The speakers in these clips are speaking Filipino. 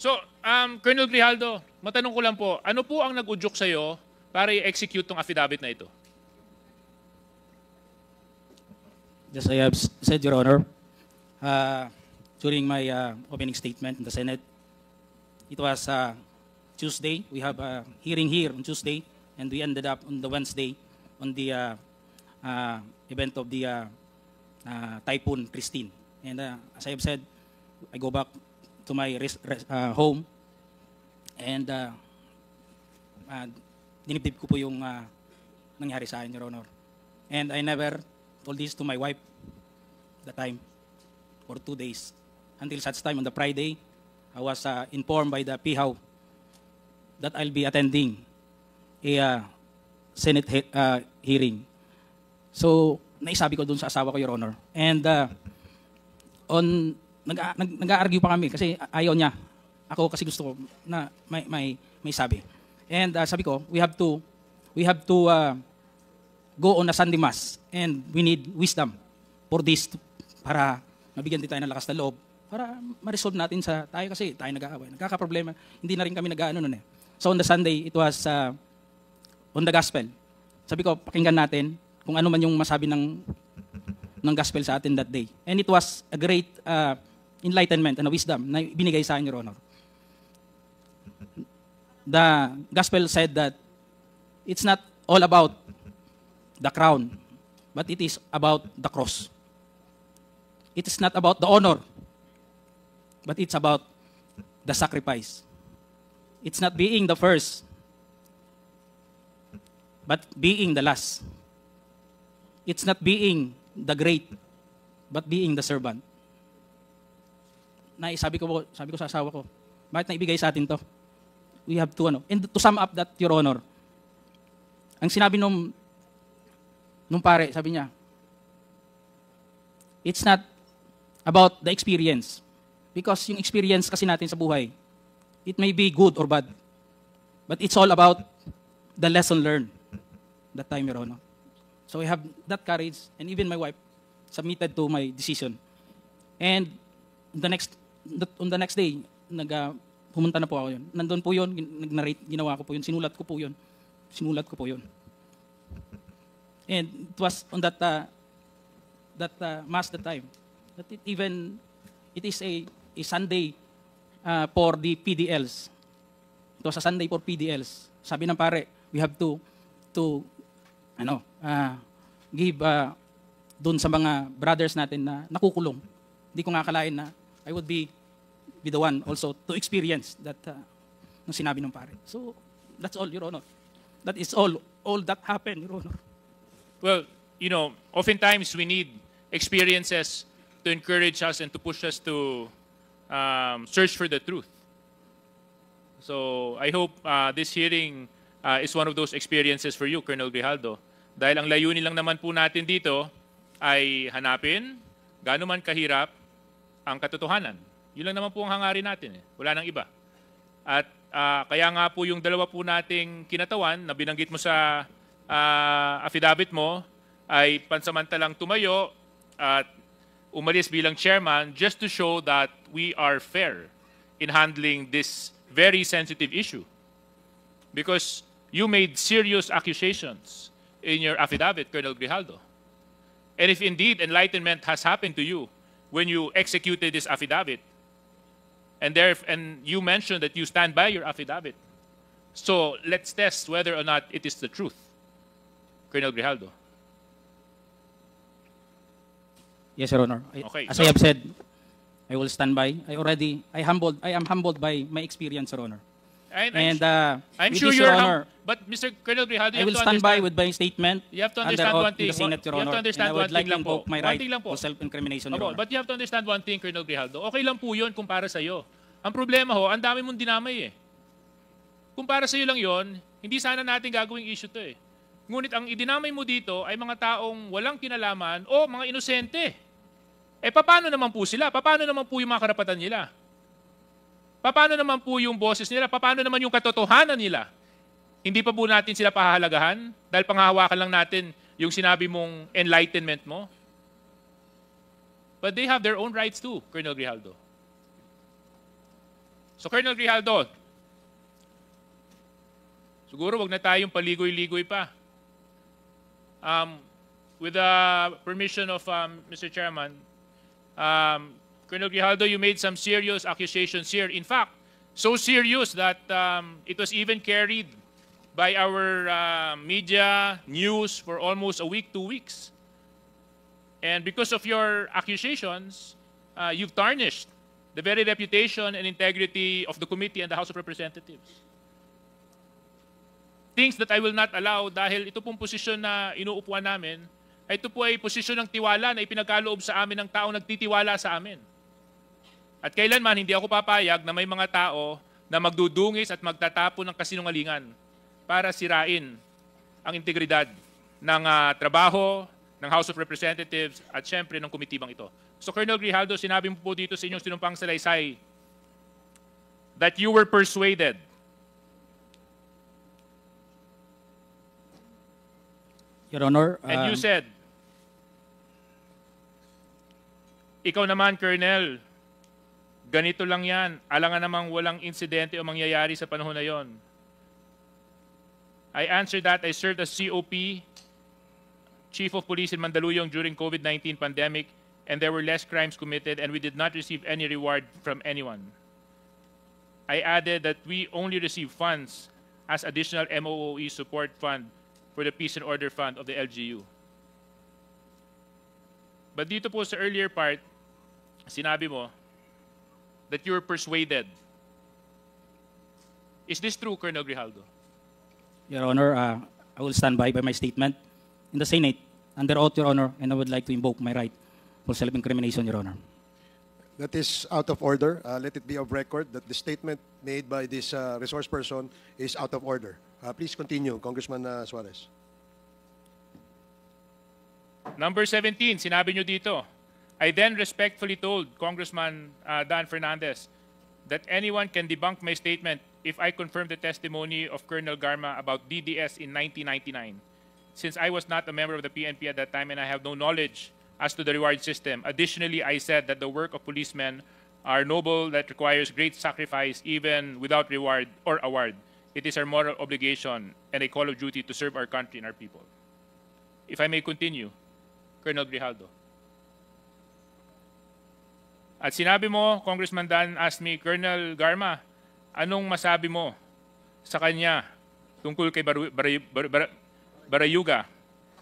So, Colonel Grijaldo, matanong ko lang po, ano po ang nag-udyok sa'yo para i-execute tong affidavit na ito? Just I have said, Your Honor, during my opening statement in the Senate, it was Tuesday. We have a hearing here on Tuesday, and we ended up on the Wednesday on the event of the Typhoon Christine. And as I have said, I go back to my home, and dinibdib ko po yung nangyari sa akin, Your Honor. And I never told this to my wife that time for 2 days. Until such time on the Friday, I was informed by the PIHAW that I'll be attending a Senate hearing. So, naisabi ko dun sa asawa ko, Your Honor. And nag-a-argue pa kami kasi ayaw niya. Ako kasi gusto ko na may sabi. And sabi ko, we have to go on a Sunday Mass, and we need wisdom for this para mabigyan din tayo ng lakas na loob para ma-resolve natin sa tayo kasi tayo nag-aaway. Nagkaka-problema. Hindi na rin kami nag-aano nun eh. So on the Sunday, it was on the gospel. Sabi ko, pakinggan natin kung ano man yung masabi ng gospel sa atin that day. And it was a great enlightenment and a wisdom na binigay sa akin, Your Honor. The gospel said that it's not all about the crown, but it is about the cross. It is not about the honor, but it's about the sacrifice. It's not being the first, but being the last. It's not being the great, but being the servant. Sabi ko sa asawa ko, bakit naibigay sa atin to? We have to, and to sum up that, Your Honor, ang sinabi nung pare, sabi niya, it's not about the experience. Because yung experience kasi natin sa buhay, it may be good or bad. But it's all about the lesson learned that time, Your Honor. So I have that courage, and even my wife submitted to my decision. And on the next day, pumunta na po ako yun. Nandun po yun, nag-narrate, ginawa ko po yun, sinulat ko po yun. And it was on that mass that time that it is a Sunday for the PDLs. It was a Sunday for PDLs. Sabi ng pare, we have to give doon sa mga brothers natin na nakukulong. Hindi ko nga akalain na I would be the one also to experience that nung sinabi ng pare. So that's all, Your Honor. That is all that happened, Your Honor. Well, oftentimes we need experiences to encourage us and to push us to search for the truth. So I hope this hearing is one of those experiences for you, Colonel Grijaldo. Dahil ang layunin lang naman po natin dito ay hanapin gaano man kahirap ang katotohanan. Yun lang naman po ang hangarin natin. Wala nang iba. At kaya nga po yung dalawa po nating kinatawan na binanggit mo sa affidavit mo ay pansamantalang tumayo at umalis bilang chairman just to show that we are fair in handling this very sensitive issue. Because you made serious accusations in your affidavit, Colonel Grijaldo. And if indeed enlightenment has happened to you when you executed this affidavit, and you mentioned that you stand by your affidavit, so let's test whether or not it is the truth, Colonel Grijaldo. Yes, Your Honor. Okay, As I have said, I will stand by. I am humbled by my experience, Your Honor. I'm with sure this, you're Your Honor, but Mr. Colonel Grijaldo, I will stand by with my statement. You have to understand one thing. In the Senate, Your You have Honor, to understand and I would one like thing to lang po. invoke my One right thing lang po. for self-incrimination, Your Opo, Honor. but you have to understand one thing, Colonel Grijaldo. Okay lang po yun kung para sa'yo. Ang problema ho, ang dami mong dinamay eh. Kung para sa'yo lang yon, hindi sana natin gagawing issue to eh. Ngunit ang idinamay mo dito ay mga taong walang kinalaman o mga inosente. Eh paano naman po sila? Paano naman po yung mga karapatan nila? Paano naman po yung boses nila? Paano naman yung katotohanan nila? Hindi pa po natin sila pahahalagahan dahil panghahawakan lang natin yung sinabi mong enlightenment mo? But they have their own rights too, Colonel Grijaldo. So Colonel Grijaldo, siguro wag na tayong paligoy-ligoy pa. With the permission of Mr. Chairman, Colonel Grijaldo, you made some serious accusations here. In fact, so serious that it was even carried by our media news for almost a week, 2 weeks. And because of your accusations, you've tarnished the very reputation and integrity of the committee and the House of Representatives. Things that I will not allow dahil ito pong posisyon na inuupuan namin, ay ito po ay posisyon ng tiwala na ipinagkaloob sa amin ng taong nagtitiwala sa amin. At kailanman hindi ako papayag na may mga tao na magdudungis at magtatapo ng kasinungalingan para sirain ang integridad ng trabaho ng House of Representatives at syempre ng komitibang ito. So Colonel Grijaldo, sinabi mo po dito sa inyong sinumpang salaysay that you were persuaded Your Honor, and you said, ikaw naman, Colonel, ganito lang yan. Alangan namang walang insidente o mangyayari sa panahon na yon. I answered that I served as COP, Chief of Police in Mandaluyong during COVID-19 pandemic, and there were less crimes committed, and we did not receive any reward from anyone. I added that we only receive funds as additional MOOE support fund for the Peace and Order Fund of the LGU. But dito po sa earlier part, sinabi mo that you were persuaded. Is this true, Colonel Grijaldo? Your Honor, I will stand by my statement in the Senate under oath, Your Honor, and I would like to invoke my right for self-incrimination, Your Honor. That is out of order. Let it be of record that the statement made by this resource person is out of order. Please continue, Congressman Suarez. Number 17, sinabi nyo dito, I then respectfully told Congressman Dan Fernandez that anyone can debunk my statement if I confirm the testimony of Colonel Garma about DDS in 1999. Since I was not a member of the PNP at that time and I have no knowledge as to the reward system. Additionally, I said that the work of policemen are noble that requires great sacrifice even without reward or award. It is our moral obligation and a call of duty to serve our country and our people. If I may continue, Colonel Grijaldo. At sinabi mo, Congressman Dan asked me, Colonel Garma, anong masabi mo sa kanya tungkol kay Barayuga?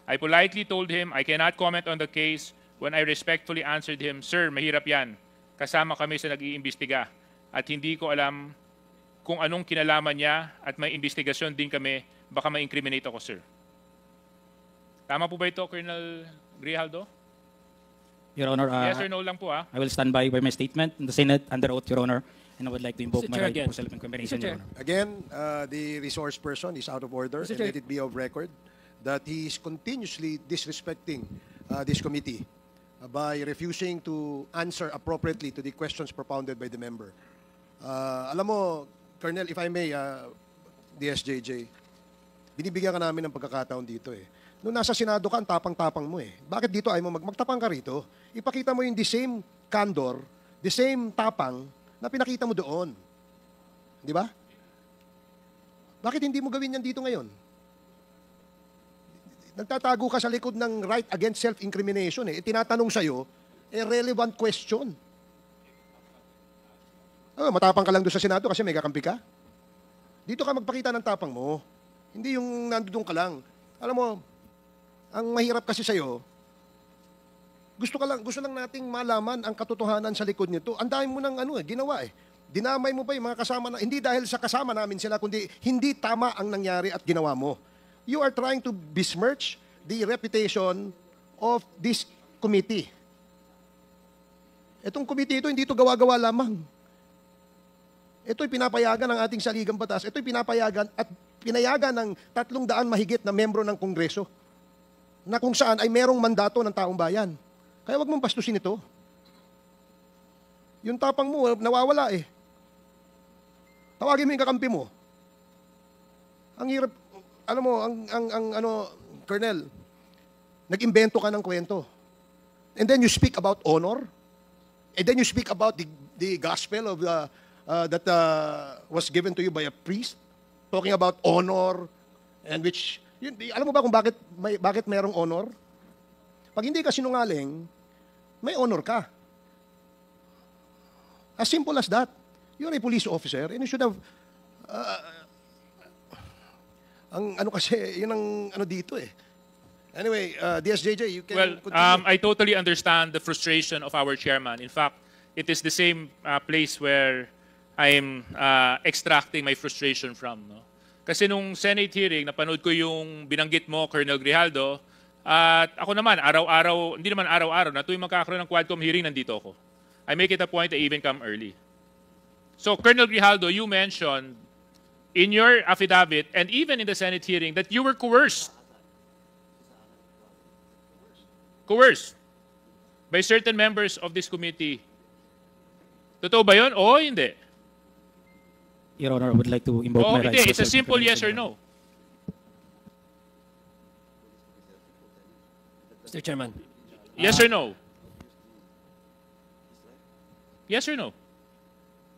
I politely told him I cannot comment on the case when I respectfully answered him, Sir, mahirap yan. Kasama kami sa nag-iimbestiga at hindi ko alam kung anong kinalaman niya at may investigasyon din kami, baka ma-incriminate ako, sir. Tama po ba ito, Colonel Grijaldo? Your Honor, Yes or no lang po, I will stand by my statement in the Senate under oath, Your Honor, and I would like to invoke Mr. my Chair right again. for self-incrimination, Mr. Your Chair. Honor. Again, the resource person is out of order, Mr. and Chair. let it be of record that he is continuously disrespecting this committee by refusing to answer appropriately to the questions propounded by the member. Alam mo, Colonel, if I may, DSJJ, binibigyan ka namin ng pagkakataon dito eh. Nung nasa Senado ka, ang tapang-tapang mo eh. Bakit dito ay mo magtapang ka rito? Ipakita mo yung the same candor, the same tapang na pinakita mo doon. Di ba? Bakit hindi mo gawin yan dito ngayon? Nagtatago ka sa likod ng right against self-incrimination eh. Tinatanong sa'yo, relevant question. Matapang ka lang doon sa Senado kasi may kakampi ka. Dito ka magpakita ng tapang mo. Hindi yung nandoon ka lang. Alam mo, ang mahirap kasi sa'yo, gusto lang nating malaman ang katotohanan sa likod nito. Ang dami mo ng ginawa eh. Dinamay mo pa yung mga kasama na, hindi dahil sa kasama namin sila, kundi hindi tama ang nangyari at ginawa mo. You are trying to besmirch the reputation of this committee. Itong committee ito, hindi ito gawa-gawa lamang. Ito'y pinapayagan ng ating saligang batas. Ito'y pinapayagan at pinayagan ng 300 mahigit na membro ng Kongreso na kung saan ay merong mandato ng taong bayan. Kaya wag mong bastusin ito. Yung tapang mo, nawawala eh. Tawagin mo yung kakampi mo. Ang hirap, alam mo, Colonel, nag-imbento ka ng kwento. And then you speak about honor. And then you speak about the gospel of that was given to you by a priest, talking about honor, and which, yun, alam mo ba kung bakit mayroong honor? Pag hindi ka sinungaling, may honor ka. As simple as that. You're a police officer and you should have, ang ano kasi, yun ang ano dito eh. Anyway, DSJJ, you can Well, continue. I totally understand the frustration of our chairman. In fact, it is the same place where I'm extracting my frustration from. No? Kasi nung Senate hearing, napanood ko yung binanggit mo, Colonel Grijaldo, at ako naman, araw-araw, hindi naman araw-araw, na tuwing magkakaroon ng Quadcom hearing, nandito ako. I make it a point to even come early. So, Colonel Grijaldo, you mentioned in your affidavit and even in the Senate hearing that you were coerced. Coerced by certain members of this committee. Totoo ba yun? Oo, hindi. Your Honor, I would like to invoke Oo, my rights. hindi. for It's a simple yes or self-incrimination. no. Mr. Chairman. Yes or no? Yes or no?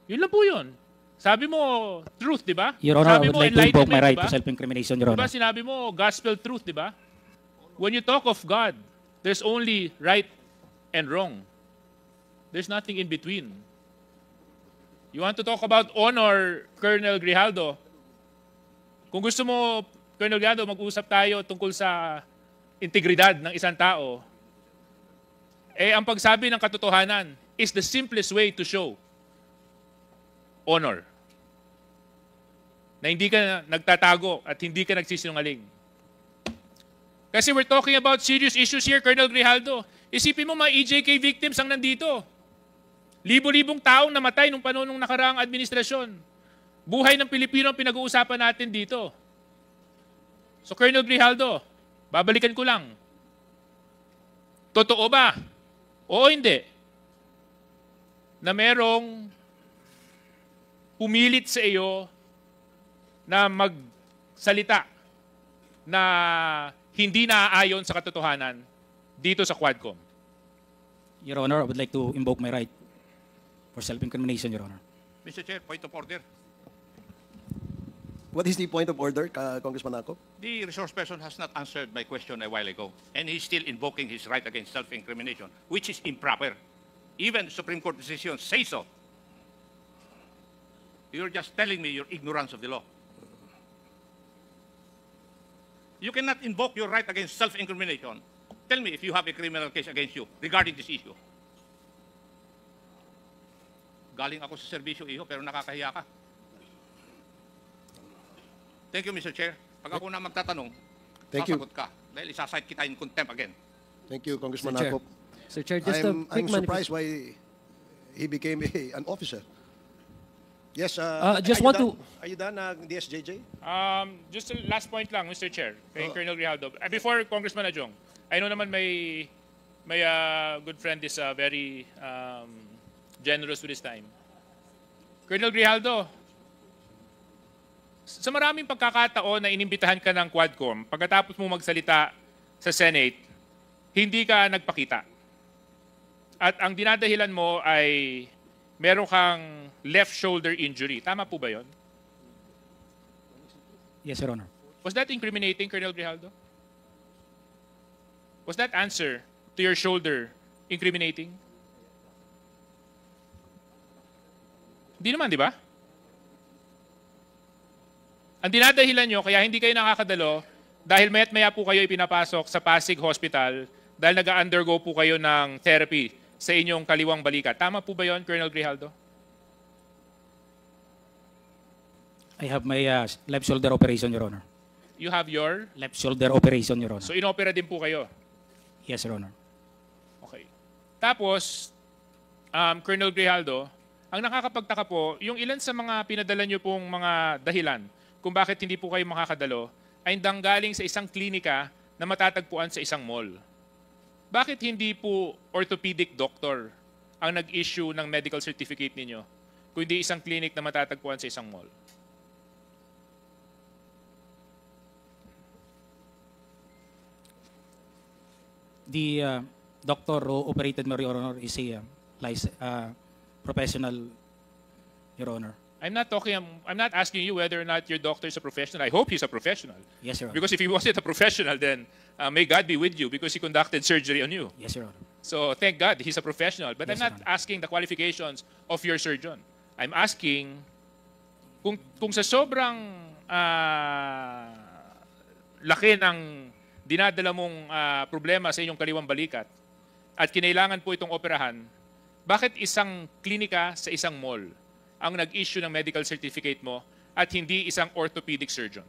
Yun lang po yun. Sabi mo, truth, di ba? Your Honor, I Sabi would mo, like to invoke my enlightenment, right di ba? to self-incrimination, Your Di ba Honor. sinabi mo, gospel truth, di ba? When you talk of God, there's only right and wrong. There's nothing in between. You want to talk about honor, Colonel Grijaldo? Kung gusto mo, Colonel Grijaldo, mag-usap tayo tungkol sa integridad ng isang tao, eh ang pagsabi ng katotohanan is the simplest way to show honor. Na hindi ka nagtatago at hindi ka nagsisinungaling. Kasi we're talking about serious issues here, Colonel Grijaldo. Isipin mo, mga EJK victims ang nandito. Libo-libong taong namatay nung panahon ng nakaraang administrasyon. Buhay ng Pilipino ang pinag-uusapan natin dito. So, Colonel Grijaldo, babalikan ko lang. Totoo ba? Oo, hindi. Na merong pumilit sa iyo na magsalita na hindi naaayon sa katotohanan dito sa Quadcom. Your Honor, I would like to invoke my right for self-incrimination, Your Honor. Mr. Chair, point of order. What is the point of order, Congressman Ako? The resource person has not answered my question a while ago, and he's still invoking his right against self-incrimination, which is improper. Even the Supreme Court decisions say so. You're just telling me your ignorance of the law. You cannot invoke your right against self-incrimination. Tell me if you have a criminal case against you regarding this issue. Galing ako sa serbisyo, iho, pero nakakahiya ka. Thank you, Mr. Chair. Pag ako na magtatanong, Thank you. sasagot ka. Dahil isasite kita in contempt again. Thank you, Congressman Sir Chair. Ako. Sir Chair, just a I'm quick surprised why he became an officer. Yes, just are you want done? to- Are you done, DSJJ? Just a last point lang, Mr. Chair, kay Colonel Grijaldo. Before Congressman Adjong, I know naman may good friend is very generous with his time. Colonel Grijaldo, sa maraming pagkakataon na inimbitahan ka ng Quadcom, pagkatapos mo magsalita sa Senate, hindi ka nagpakita. At ang dinadahilan mo ay meron kang left shoulder injury. Tama po ba yon? Yes, Your Honor. Was that incriminating, Colonel Grijaldo? Was that answer to your shoulder incriminating? Hindi naman, di ba? Ang dinadahilan nyo, kaya hindi kayo nakakadalo, dahil maya't maya po kayo ipinapasok sa Pasig Hospital dahil nag-undergo po kayo ng therapy sa inyong kaliwang balikat. Tama po ba yon, Colonel Grijaldo? I have my left shoulder operation, Your Honor. You have your... Left shoulder operation, Your Honor. So, inopera din po kayo. Yes, Your Honor. Okay. Tapos, Colonel Grijaldo, ang nakakapagtaka po, yung ilan sa mga pinadala nyo pong mga dahilan kung bakit hindi po kayo makakadalo ay nanggaling sa isang klinika na matatagpuan sa isang mall. Bakit hindi po orthopedic doctor ang nag-issue ng medical certificate ninyo, kundi isang clinic na matatagpuan sa isang mall? The doctor who operated me, Your Honor, is a professional, Your Honor. I'm not asking you whether or not your doctor is a professional. I hope he's a professional. Yes, Your Honor. Because if he wasn't a professional, then may God be with you because he conducted surgery on you. Yes, Your Honor. So thank God he's a professional. But Yes, I'm not Your Honor. asking the qualifications of your surgeon. I'm asking kung sa sobrang laki ng dinadala mong problema sa inyong kaliwang balikat at kinailangan po itong operahan, bakit isang klinika sa isang mall ang nag-issue ng medical certificate mo at hindi isang orthopedic surgeon?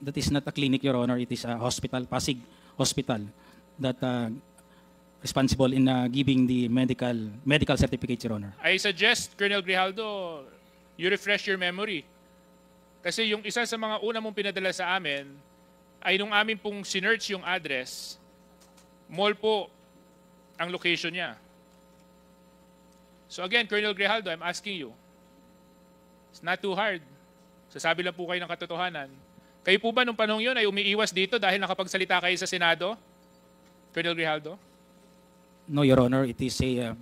That is not a clinic, Your Honor. It is a hospital, Pasig Hospital, that responsible in giving the medical certificate, Your Honor. I suggest, Colonel Grijaldo, you refresh your memory. Kasi yung isa sa mga una mong pinadala sa amin ay nung amin pong sinearch yung address, mall po ang location niya. So again, Colonel Grijaldo, I'm asking you, it's not too hard. Sasabi lang po kayo ng katotohanan. Kayo po ba nung panahon yun ay umiiwas dito dahil nakapagsalita kayo sa Senado? Colonel Grijaldo? No, Your Honor. It is a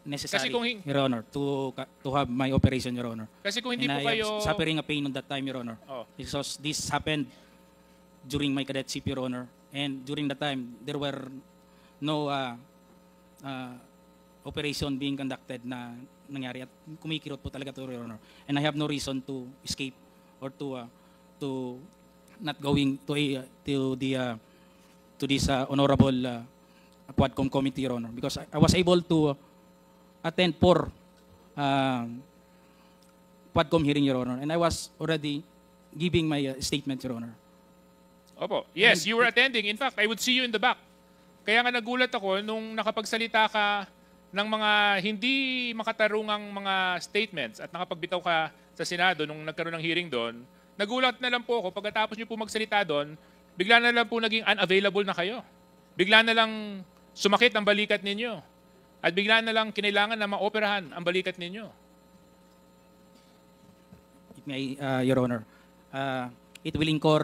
necessary, Kasi kung Your Honor, to have my operation, Your Honor. Kasi kung hindi And po I kayo... am suffering a pain on that time, Your Honor. Oh. Because this happened during my cadetship, Your Honor. And during that time, there were no operation being conducted na nangyari at kumikirot po talaga to, Your Honor. And I have no reason to escape or to not going to this honorable Quadcom committee, Your Honor, because I was able to attend 4 Quadcom hearing, Your Honor, and I was already giving my statement, Your Honor. Opo. Yes, you were attending. In fact, I would see you in the back. Kaya nga nagulat ako nung nakapagsalita ka ng mga hindi makatarungang mga statements at nakapagbitaw ka sa Senado nung nagkaroon ng hearing doon. Nagulat na lang po ako pagkatapos niyo po magsalita doon, bigla na lang po naging unavailable na kayo. Bigla na lang sumakit ang balikat ninyo. At bigla na lang kinailangan na maoperahan ang balikat ninyo. It may, Your Honor, it will incur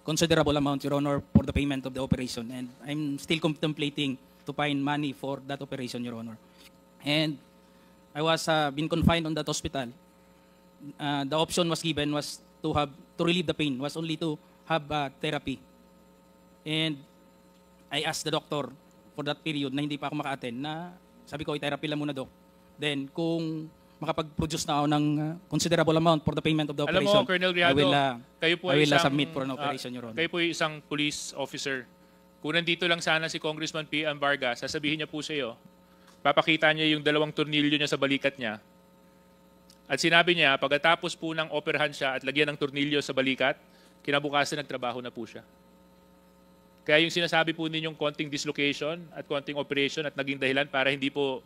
considerable amount, Your Honor, for the payment of the operation. And I'm still contemplating to find money for that operation, Your Honor. And I was been confined on that hospital. The option was given was to relieve the pain, was only to have therapy. And I asked the doctor for that period na hindi pa ako maka-attend na sabi ko, i-therapy lang muna, Doc. Then, kung makapag-produce na ako ng considerable amount for the payment of the Alam operation, mo, Colonel Rialdo, I will ay isang, submit for an operation, Your Honor. Kayo po ay isang police officer. Kung nandito lang sana si Congressman P.M. Vargas, sasabihin niya po sa iyo, papakita niya yung 2 tornilyo niya sa balikat niya. At sinabi niya, pagkatapos po ng operahan siya at lagyan ng tornilyo sa balikat, kinabukasan nagtrabaho na po siya. Kaya yung sinasabi po ninyong konting dislocation at konting operation at naging dahilan para hindi po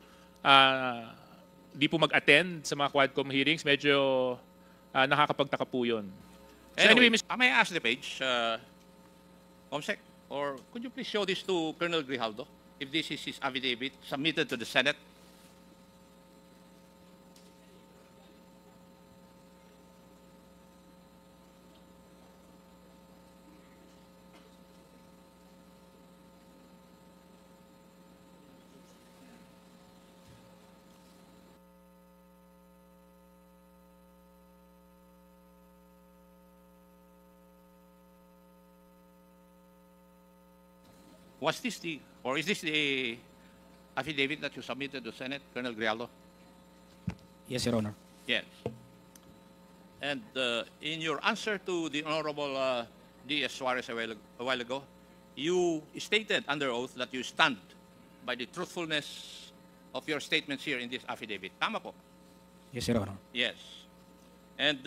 mag-attend sa mga Quadcom hearings, medyo nakakapagtaka po yun. So Anyway, anyway, may I ask the page, Comsec, or could you please show this to Colonel Grijaldo, if this is his affidavit submitted to the Senate? Was this the, or is this the affidavit that you submitted to Senate, Colonel Grijaldo? Yes, Your Honor. Yes. And in your answer to the Honorable D.S. Suarez a while ago, you stated under oath that you stand by the truthfulness of your statements here in this affidavit. Tama po? Yes, Your Honor. Yes. And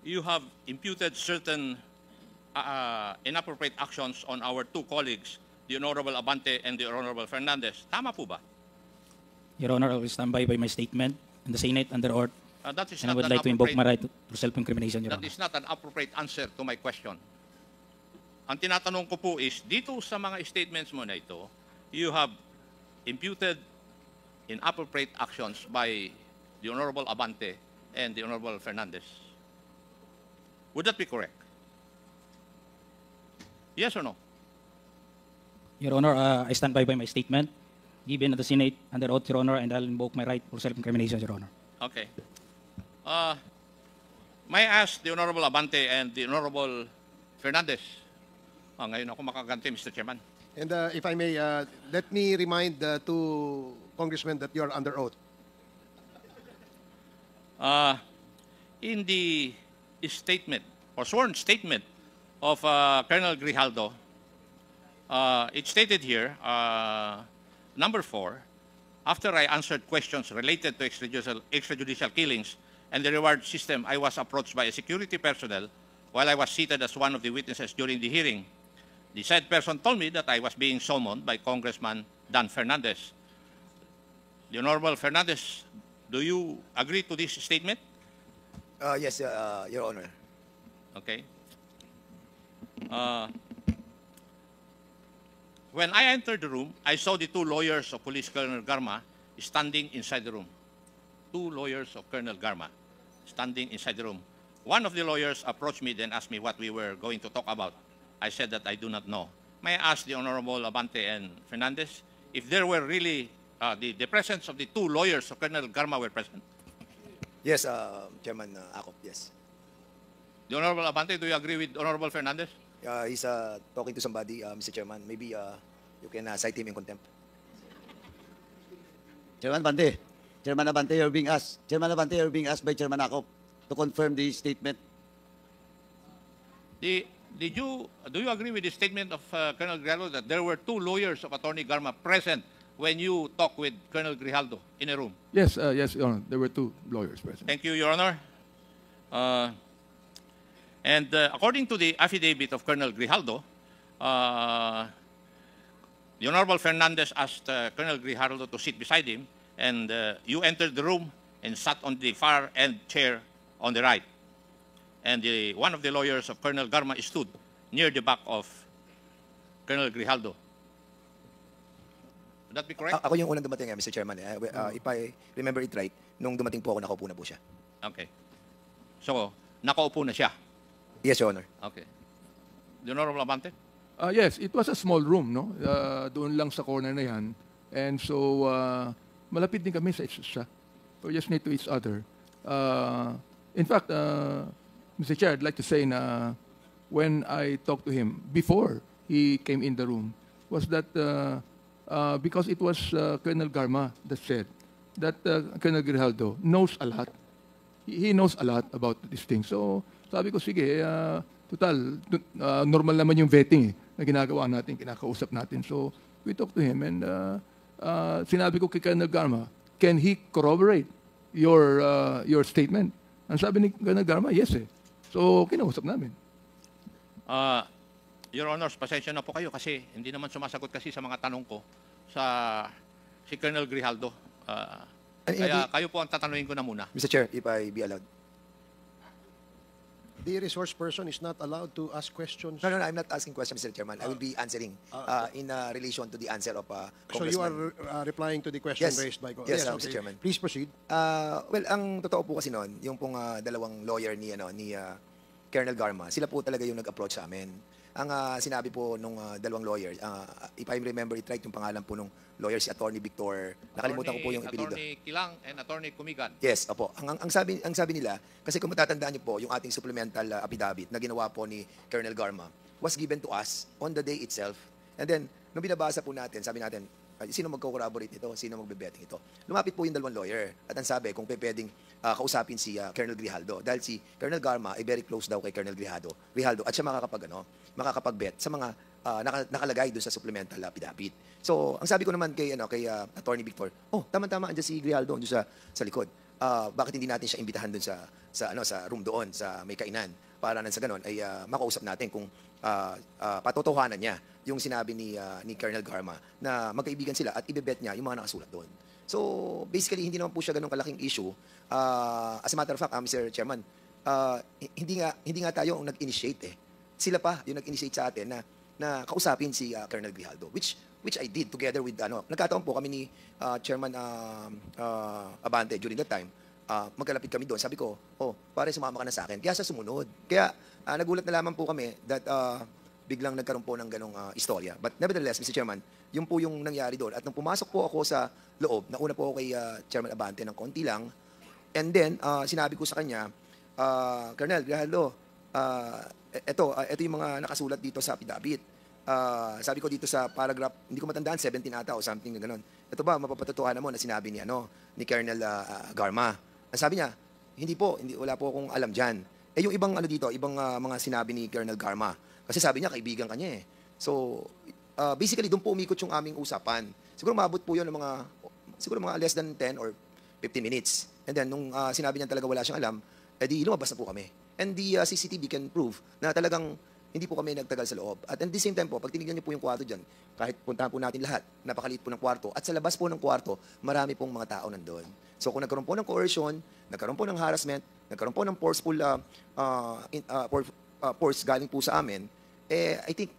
you have imputed certain inappropriate actions on our 2 colleagues, the Honorable Abante and the Honorable Fernandez. Tama po ba? Your Honor, I will stand by my statement in the Senate under oath, That is and I not would an like to invoke my appropriate- right to self-incrimination, Your That Honor. is not an appropriate answer to my question. Ang tinatanong ko po is, dito sa mga statements mo na ito, you have imputed inappropriate actions by the Honorable Abante and the Honorable Fernandez. Would that be correct? Yes or no? Your Honor, I stand by my statement given at the Senate under oath, Your Honor, and I'll invoke my right for self-incrimination, Your Honor. Okay. May I ask the Honorable Abante and the Honorable Fernandez? Ngayon ako makaganti, Mr. Chairman. And if I may, let me remind the two congressmen that you are under oath. In the statement or sworn statement of Colonel Grijaldo, it stated here, number 4, after I answered questions related to extrajudicial killings and the reward system, I was approached by a security personnel while I was seated as one of the witnesses during the hearing. The said person told me that I was being summoned by Congressman Dan Fernandez. The Honorable Fernandez, do you agree to this statement? Yes, Your Honor. Okay. When I entered the room, I saw the two lawyers of Police Colonel Garma standing inside the room. Two lawyers of Colonel Garma standing inside the room. One of the lawyers approached me, then asked me what we were going to talk about. I said that I do not know. May I ask the Honorable Abante and Fernandez if there were really the presence of the two lawyers of Colonel Garma were present? Yes, Chairman Acop, yes. The Honorable Abante, do you agree with Honorable Fernandez? He's talking to somebody, Mr. Chairman. Maybe you can cite him in contempt. Chairman Abante, Chairman Abante, you're being asked. Chairman Abante, you're being asked by Chairman Acop to confirm the statement. Do you agree with the statement of Colonel Grijaldo that there were two lawyers of Attorney Garma present when you talked with Colonel Grijaldo in a room? Yes, yes, Your Honor. There were two lawyers present. Thank you, Your Honor. And according to the affidavit of Colonel Grijaldo, the Honorable Fernandez asked Colonel Grijaldo to sit beside him, and you entered the room and sat on the far end chair on the right. And one of the lawyers of Colonel Garma stood near the back of Colonel Grijaldo. Would that be correct? Ako yung unang dumating, Mr. Chairman. If I remember it right, nung dumating po ako, nakaupo na po siya. Okay. So, nakaupo na siya. Yes, Your Honor. Okay. The Honorable Abante? Yes, it was a small room, no? Doon lang sa corner na yan. And so, malapit din kami sa isa siya. So, just near to each other. In fact, Mr. Chair, I'd like to say na when I talked to him before he came in the room, was that because it was Colonel Garma that said that Colonel Grijaldo knows a lot. He knows a lot about this thing. So, sabi ko, sige, total, normal naman yung vetting na ginagawa natin, kinakausap natin. So, we talked to him and sinabi ko kay Colonel Garma, can he corroborate your statement? Ang sabi ni Colonel Garma, yes eh. So, kinausap namin. Your Honors, pasensya na po kayo kasi hindi naman sumasagot kasi sa mga tanong ko sa si Colonel Grijaldo. Kaya kayo po ang tatanungin ko na muna. Mr. Chair, if I be allowed. The resource person is not allowed to ask questions. No, I'm not asking questions, Mr. Chairman. I will be answering in relation to the answer of So you Congressman. are replying to the question Yes. raised by... Yes, Mr. Chairman. Please proceed. Well, ang totoo po kasi noon, yung pong dalawang lawyer ni Colonel Garma, sila po talaga yung nag-approach sa amin. Ang sinabi po nung dalawang lawyer, if I remember it right, yung pangalan po nung lawyer si Attorney Victor, nakalimutan ko po yung apelyido. Attorney Kilang and Attorney Kumigan. Yes, opo. Ang sabi nila, kasi kung matatandaan niyo po, yung ating supplemental affidavit na ginawa po ni Colonel Garma was given to us on the day itself. And then, nung binabasa po natin, sabi natin, sino magko-corroborate ito? Sino magbe-betting ito? Lumapit po yung dalawang lawyer. At ang sabi, kung pwedeng kausapin si Colonel Grijaldo. Dahil si Colonel Garma ay very close daw kay Colonel Grijaldo. At siya makakapag-bet sa mga nakalagay doon sa supplemental affidavit. So, ang sabi ko naman kay Attorney Victor, tama-tama, andyan si Grijaldo andyan sa likod. Bakit hindi natin siya imbitahan doon sa room doon, sa may kainan, para nang sa ganon ay makausap natin kung patotohanan niya yung sinabi ni Colonel Garma na magkaibigan sila at ibebet niya yung mga nakasulat doon. So, basically, hindi naman po siya ganun kalaking issue. As a matter of fact, Mr. Chairman, hindi nga tayo ang nag-initiate eh. Sila pa yung nag-initiate sa atin na kausapin si Colonel Grijaldo, which I did together with, nagkataon po kami ni Chairman Abante during that time. Magkalapit kami doon. Sabi ko, pare, sumama ka na sa akin. Kaya siya sumunod. Kaya nagulat na lamang po kami that biglang nagkaroon po ng ganong istorya. But nevertheless, Mr. Chairman, yun po yung nangyari doon. At nung pumasok po ako sa loob, nauna po ako kay Chairman Abante ng konti lang, and then sinabi ko sa kanya, Colonel Grijaldo, ito yung mga nakasulat dito sa affidavit. Sabi ko dito sa paragraph, hindi ko matandaan, 17 ata o something na gano'n. Ito ba, mapapatotohanan mo na sinabi ni Colonel Garma? Ang sabi niya, wala po akong alam dyan. Yung ibang dito, ibang mga sinabi ni Colonel Garma. Kasi sabi niya, kaibigan kanya eh. So, basically, doon po umikot yung aming usapan. Siguro maabot po yun ng mga less than 10 or 15 minutes. And then, nung sinabi niya talaga wala siyang alam, edi lumabas na po kami. And the CCTV can prove na talagang hindi po kami nagtagal sa loob. At the same time po, pag tinignan niyo po yung kwarto dyan, kahit puntahan po natin lahat, napakaliit po ng kwarto. At sa labas po ng kwarto, marami pong mga tao nandun. So kung nagkaroon po ng coercion, nagkaroon po ng harassment, nagkaroon po ng forceful force galing po sa amin, I think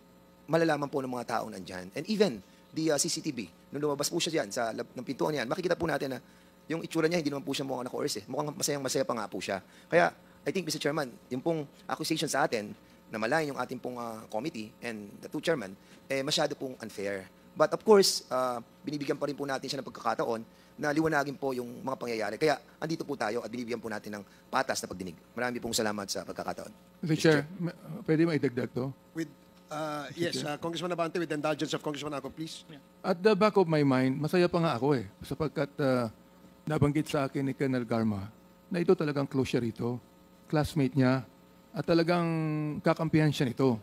malalaman po ng mga tao nandyan. And even the CCTV, nung lumabas po siya dyan sa ng pintuan yan, makikita po natin na yung itsura niya, hindi naman po siya mukhang na-coerce. Mukhang masayang-masaya pa nga po siya. Kaya, I think, Mr. Chairman, yung pong accusation sa atin, na malayan yung ating pong committee and the two chairman, masyado pong unfair. But of course, binibigyan pa rin po natin siya ng pagkakataon na liwanagin po yung mga pangyayari. Kaya andito po tayo at binibigyan po natin ng patas na pagdinig. Marami pong salamat sa pagkakataon. Mr. Chair, pwede maidagdag to? With, yes, Congressman Abante, with the indulgence of Congressman Ako, please. At the back of my mind, masaya pa nga ako eh. Sapagkat nabanggit sa akin ni Colonel Garma na ito talagang close siya rito. Classmate niya. At talagang kakampihan siya nito.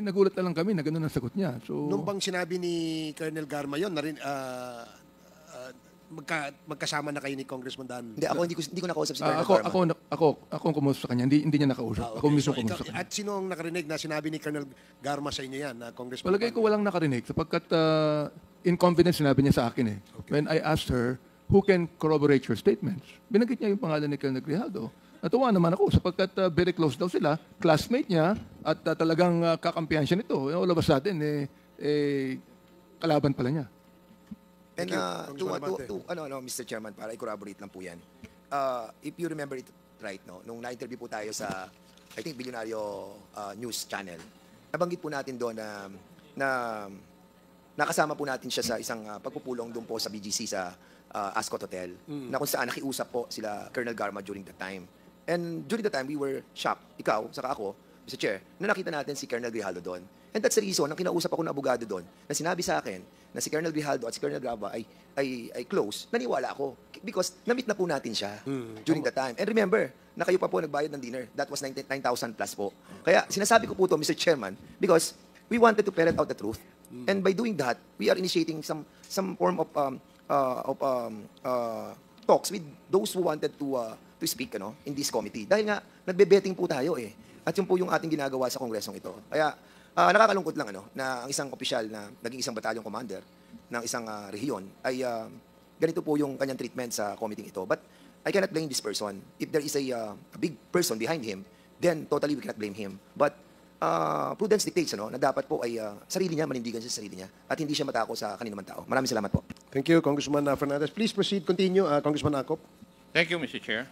Nagulat na lang kami na gano'n ang sagot niya. So, Nung bang sinabi ni Colonel Garma yun, magkasama na kayo ni Congressman Dan? Hindi, ako hindi ko nakausap si Colonel Garma. ako ang kumusta sa kanya. Hindi niya nakausap. Ako mismo So, kumusta sa kanya. at sino ang nakarinig na sinabi ni Colonel Garma sa inyo yan, na Congressman? Palagay ko walang nakarinig sapagkat in confidence sinabi niya sa akin eh. When I asked her, who can corroborate your statements? Binanggit niya yung pangalan ni Colonel Grijaldo. Natuwa naman ako sapagkat very close daw sila, classmate niya, at talagang kakampihan siya nito. Labas sa atin, kalaban pala niya. And Congressman Abante. Mr. Chairman, para i-corroborate lang po yan. If you remember it right, no, nung na-interview po tayo sa, I think, Bilyonaryo News Channel, nabanggit po natin doon na nakasama po natin siya sa isang pagpupulong doon po sa BGC sa Ascot Hotel, na kung saan nakiusap po sila Colonel Garma during that time. And during the time, we were shocked, ikaw, saka ako, Mr. Chair, na nakita natin si Colonel Grijaldo doon. And that's the reason, nang kinausap ako ng abogado doon, na sinabi sa akin na si Colonel Grijaldo at si Colonel Garma ay close, naniwala ako. Because na-meet na po natin siya during that time. And remember, na kayo pa po nagbayad ng dinner. That was 9,000 plus po. Kaya sinasabi ko po to, Mr. Chairman, because we wanted to ferret out the truth. And by doing that, we are initiating some form of talks with those who wanted to speak in this committee. Dahil nga, nagbe-betting po tayo eh. At yun po yung ating ginagawa sa kongresong ito. Kaya, nakakalungkot lang na ang isang opisyal na naging isang batalyong commander ng isang rehiyon ay ganito po yung kanyang treatment sa committee ito. But I cannot blame this person. If there is a big person behind him, then totally we cannot blame him. But prudence dictates na dapat po ay sarili niya, manindigan siya sa sarili niya at hindi siya matako sa kaninumang tao. Maraming salamat po. Thank you, Congressman Fernandez. Please proceed, continue, Congressman Akop. Thank you, Mr. Chair.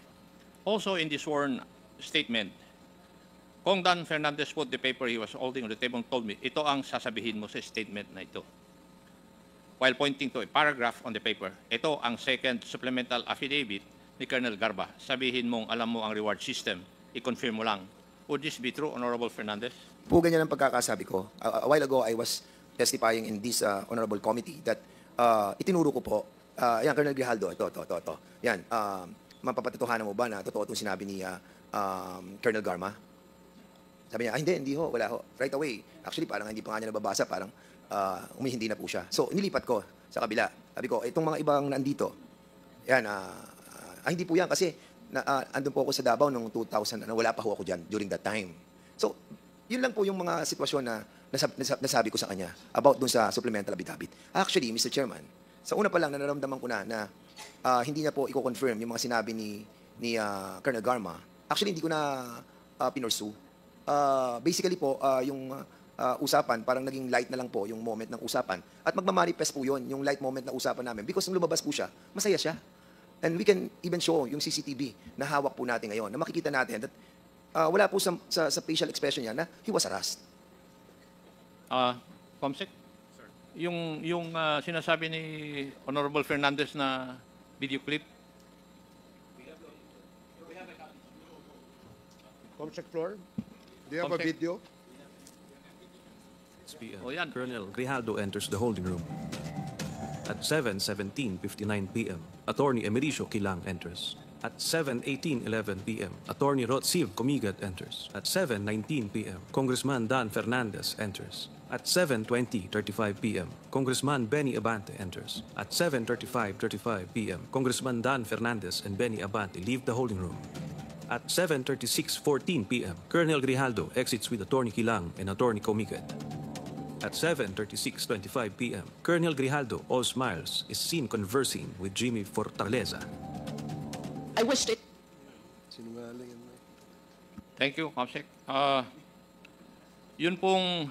Also in the sworn statement, Kong Dan Fernandez put the paper he was holding on the table and told me, ito ang sasabihin mo sa statement na ito. While pointing to a paragraph on the paper, ito ang second supplemental affidavit ni Colonel Garba. Sabihin mong alam mo ang reward system, i-confirm mo lang. Would this be true, Honorable Fernandez? Po ganyan ang pagkakasabi ko. A while ago, I was testifying in this honorable committee that itinuro ko po, yan, Colonel Grijaldo, ito. Yan, mapapatotohanan mo ba na totoo itong sinabi ni Colonel Garma? Sabi niya, hindi ho, wala ho. Right away, actually parang hindi pa nga niya nababasa, parang umihindi na po siya. So, nilipat ko sa kabila. Sabi ko, itong mga ibang nandito, yan, hindi po yan kasi andun po ako sa Davao noong 2000, wala pa ho ako dyan during that time. So, yun lang po yung mga sitwasyon na nasabi ko sa kanya about dun sa supplemental affidavit. Actually, Mr. Chairman, sa una pa lang, nararamdaman ko na hindi niya po i-confirm yung mga sinabi ni Colonel Garma. Actually, hindi ko na pinursu. Basically po, yung usapan, parang naging light na lang po yung moment ng usapan. At magmamanifest po yun, yung light moment na usapan namin. Because nung lumabas po siya, masaya siya. And we can even show yung CCTV na hawak po natin ngayon, na makikita natin that wala po sa facial expression niya na he was harassed. Comsec? Yung sinasabi ni Honorable Fernandez na video clip, Comsec floor, do you have a Comsec. video? PM. O yan. Colonel Grijaldo enters the holding room. At 7:17:59 p.m., Attorney Emericio Kilang enters. At 7:18:11 p.m., Attorney Rotsiv Comigat enters. At 7:19 p.m., Congressman Dan Fernandez enters. At 7:20:35 p.m., Congressman Benny Abante enters. At 7:35:35 p.m., Congressman Dan Fernandez and Benny Abante leave the holding room. At 7:36:14 p.m., Colonel Grijaldo exits with Attorney Kilang and Attorney Comigat. At 7:36:25 p.m., Colonel Grijaldo, all smiles, is seen conversing with Jimmy Fortaleza. I wished it. Sinungaling yan. thank you, Comsec. Yun pong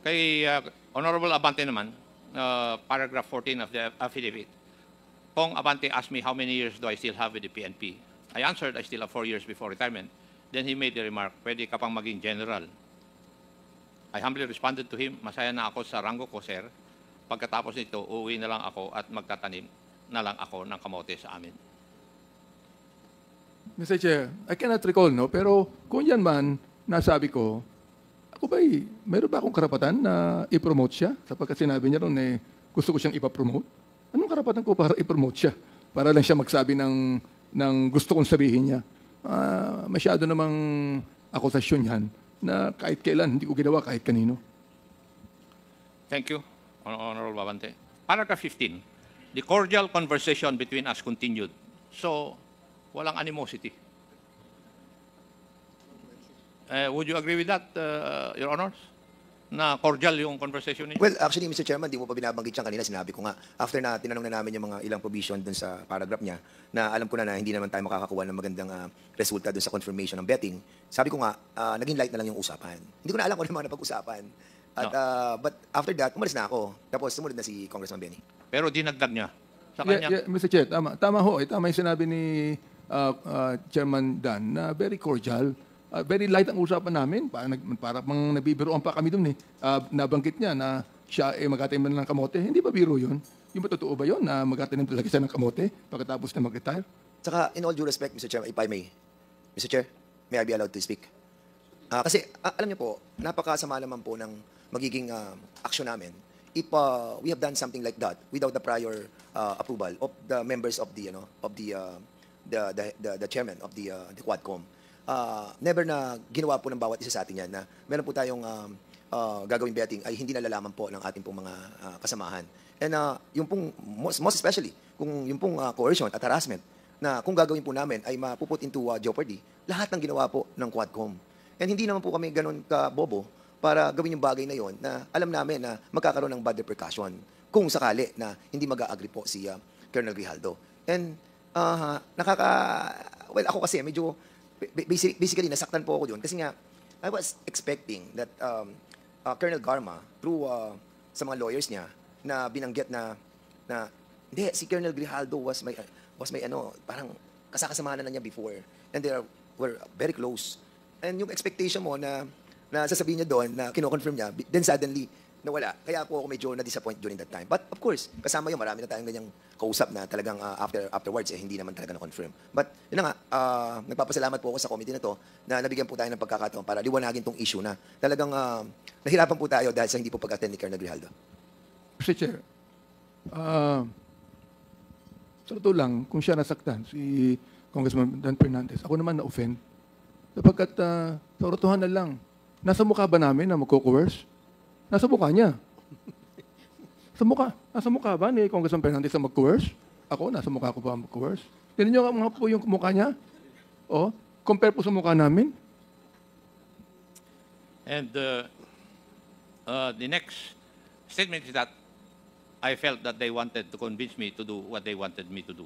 kay Honorable Abante naman, paragraph 14 of the affidavit. Pong Abante asked me how many years do I still have with the PNP. I answered I still have 4 years before retirement. Then he made the remark, pwede ka pang maging general. I humbly responded to him, masaya na ako sa rango ko, sir. Pagkatapos nito, uuwi na lang ako at magtatanim na lang ako ng kamote sa amin. Mr. Chair, I cannot recall, no? Pero kung yan man, nasabi ko, ako ba'y, meron ba akong karapatan na i-promote siya? Sapagkat sinabi niya ron, gusto ko siyang ipapromote. Anong karapatan ko para i-promote siya? Para lang siya magsabi ng gusto kong sabihin niya. Masyado namang akusasyon yan na kahit kailan, hindi ko ginawa kahit kanino. Thank you, Honorable Abante. Paragraph 15, the cordial conversation between us continued. So, walang animosity. Would you agree with that, Your Honors? Na cordial yung conversation niyo? Well, actually, Mr. Chairman, di mo pa binabanggit yan kanina. Sinabi ko nga, after na tinanong na namin yung mga ilang provision dun sa paragraph niya, na alam ko na hindi naman tayo makakakuha ng magandang resulta dun sa confirmation ng betting, sabi ko nga, naging light na lang yung usapan. Hindi ko na alam kung ano mga napag-usapan. At, but after that, umalis na ako. Tapos sumunod na si Congressman Benny. Pero dinagdag niya. Sa kanya, Mr. Chair, tama. Tama ho. Tama yung sinabi ni Chairman Dan na very cordial. Very light ang usapan namin. Para pang nabibiroan pa kami dun . Nabanggit niya na siya magtatanim ng kamote. Hindi ba biro yun? Yung ba totoo ba yun na magtatanim talaga siya ng kamote pagkatapos na mag-retire? Saka, in all due respect, Mr. Chairman, if I may, Mr. Chair, may I be allowed to speak? Kasi, alam niyo po, napakasama naman po ng magiging action namin if we have done something like that without the prior approval of the members of the chairman of the Quadcom. Never na ginawa po ng bawat isa sa atin yan na meron po tayong gagawing betting ay hindi nalalaman po ng ating pong mga kasamahan. And yung pong, most especially, kung yung pong coercion at harassment na kung gagawin po namin ay mapuput into jeopardy, lahat ng ginawa po ng Quadcom. And hindi naman po kami ganun ka-bobo para gawin yung bagay na yon na alam namin na magkakaroon ng bad repercussion kung sakali na hindi mag-a-agree po si Colonel Grijaldo. And well, ako kasi medyo basically nasaktan po ako doon kasi nga I was expecting that Colonel Garma through sa mga lawyers niya na binanggit na hindi, si Colonel Grijaldo was my parang kasakasamahan na niya before and they were very close. And yung expectation mo na sasabihin niya doon na kino-confirm niya, then suddenly nawala. Kaya po ako medyo na-disappoint during that time. But of course, kasama yun, marami na tayong ganyang kausap na talagang afterwards, hindi naman talaga na-confirm. But yun na nga, nagpapasalamat po ako sa committee na to na nabigyan po tayo ng pagkakataon para liwanagin tong issue na talagang nahirapan po tayo dahil sa hindi po pag-attend ni Colonel Grijaldo. Mr. Chair, sa totoo lang, kung siya nasaktan, si Congressman Dan Fernandez, ako naman na-offend. Sapagkat sa totohanan lang, nasa mukha ba namin na magko-coerce? Nasa mukha niya. Sa mukha. Nasa mukha ba ni Congressman Fernandez na mag-coerce? Ako, nasa mukha ko ba mag-coerce? Tignan niyo nga po yung mukha niya. O, compare po sa mukha namin. and the next statement is that I felt that they wanted to convince me to do what they wanted me to do.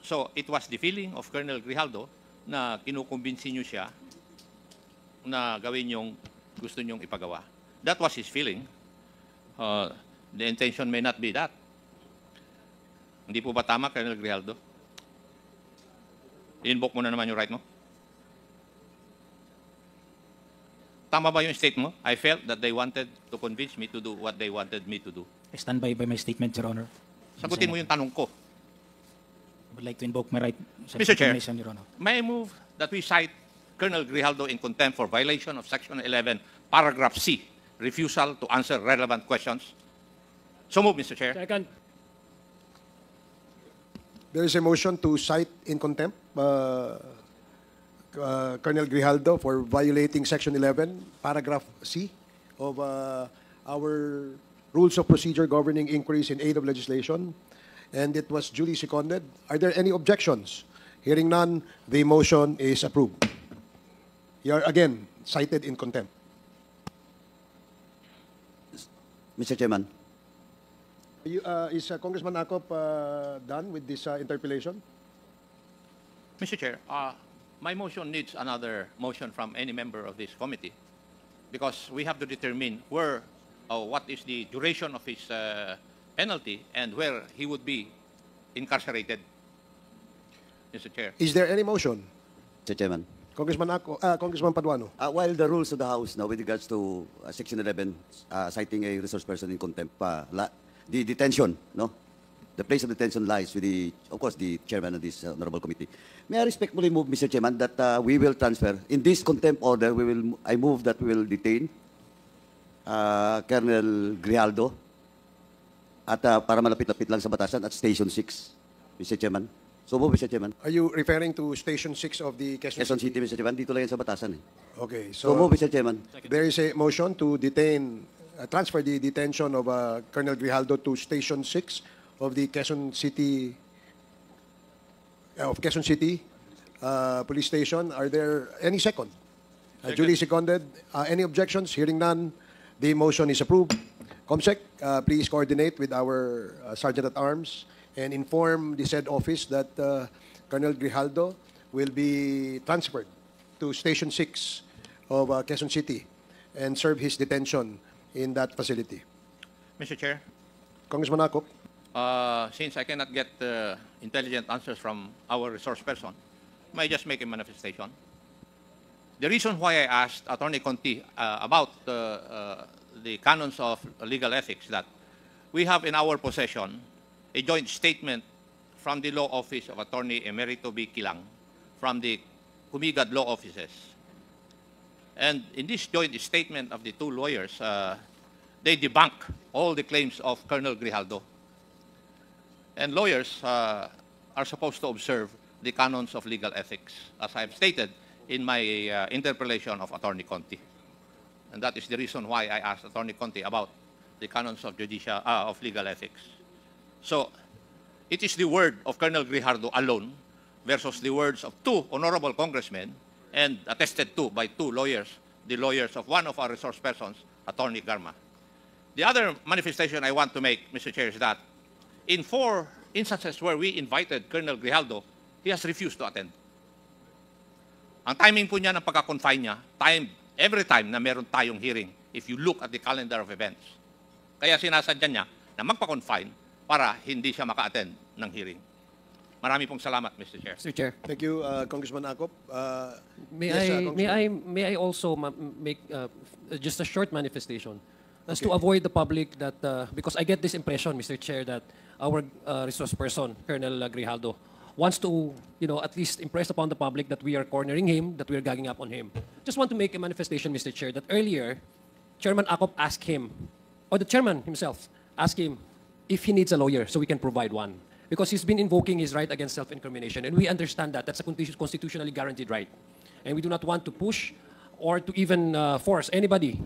So, it was the feeling of Colonel Grijaldo na kinukumbinsi niyo siya na gawin yung gusto niyong ipagawa. That was his feeling. The intention may not be that. Hindi po ba tama, Colonel Grijaldo? I-invoke mo na naman yung right mo. Tama ba yung state mo? I felt that they wanted to convince me to do what they wanted me to do. I stand by my statement, Your Honor. Sagutin mo yung tanong ko. I would like to invoke my right Mr. Chair, self-incrimination, Your Honor. may I move that we cite Colonel Grijaldo in contempt for violation of Section 11, Paragraph C, refusal to answer relevant questions? So move, Mr. Chair. Second. There is a motion to cite in contempt Colonel Grijaldo for violating Section 11, Paragraph C of our Rules of Procedure governing inquiries in aid of legislation, and it was duly seconded. Are there any objections? Hearing none, the motion is approved. You are again cited in contempt. Mr. Chairman, Is Congressman Acop done with this interpellation? Mr. Chair, my motion needs another motion from any member of this committee because we have to determine where, what is the duration of his penalty and where he would be incarcerated. Mr. Chair. Is there any motion? Mr. Chairman. Congressman Paduano. While the rules of the House now with regards to Section 11, citing a resource person in contempt, the detention, no? The place of detention lies with the, of course, the chairman of this honorable committee. May I respectfully move, Mr. Chairman, that we will transfer, in this contempt order, I move that we will detain Colonel Grijaldo at para malapit-lapit lang sa batasan at Station 6, Mr. Chairman. So move, Mr. Chairman. Are you referring to Station 6 of the Quezon Quezon City, Mr. Chairman, dito lang yan sa batasan. Okay, So move, Mr. Chairman. there is a motion to detain, transfer the detention of Colonel Grijaldo to Station 6 of the Quezon City, Police Station. Are there any second? Duly seconded. Any objections? Hearing none, the motion is approved. COMSEC, please coordinate with our Sergeant-at-Arms and inform the said office that Colonel Grijaldo will be transferred to Station 6 of Quezon City and serve his detention in that facility. Mr. Chair, Congressman Acop. since I cannot get intelligent answers from our resource person, may I just make a manifestation? The reason why I asked Attorney Conti about the canons of legal ethics that we have in our possession a joint statement from the law office of Attorney Emerito B. Kilang from the Kumigad law offices. And in this joint statement of the two lawyers, they debunk all the claims of Colonel Grijaldo. And lawyers are supposed to observe the canons of legal ethics, as I have stated in my interpellation of Attorney Conti. And that is the reason why I asked Attorney Conti about the canons of legal ethics. So, it is the word of Colonel Grijaldo alone versus the words of two honorable congressmen and attested to by two lawyers, the lawyers of one of our resource persons, Attorney Garma. The other manifestation I want to make, Mr. Chair, is that in 4 instances where we invited Colonel Grijaldo, he has refused to attend. Ang timing po niya ng pagka-confine niya, every time na meron tayong hearing, if you look at the calendar of events. Kaya sinasadya niya na magpa-confine para hindi siya maka-attend ng hearing. Marami pong salamat, Mr. Chair. Mr. Chair, Thank you, Congressman Acop. may yes, I Congressman. may I also make just a short manifestation as to avoid the public that because I get this impression, Mr. Chair, that our resource person, Colonel Grijaldo, wants to, at least impress upon the public that we are cornering him, that we are gagging up on him. Just want to make a manifestation, Mr. Chair, that earlier, Chairman Acop asked him, or the chairman himself asked him if he needs a lawyer so we can provide one. Because he's been invoking his right against self-incrimination, and we understand that. That's a constitutionally guaranteed right. And we do not want to push or to even force anybody,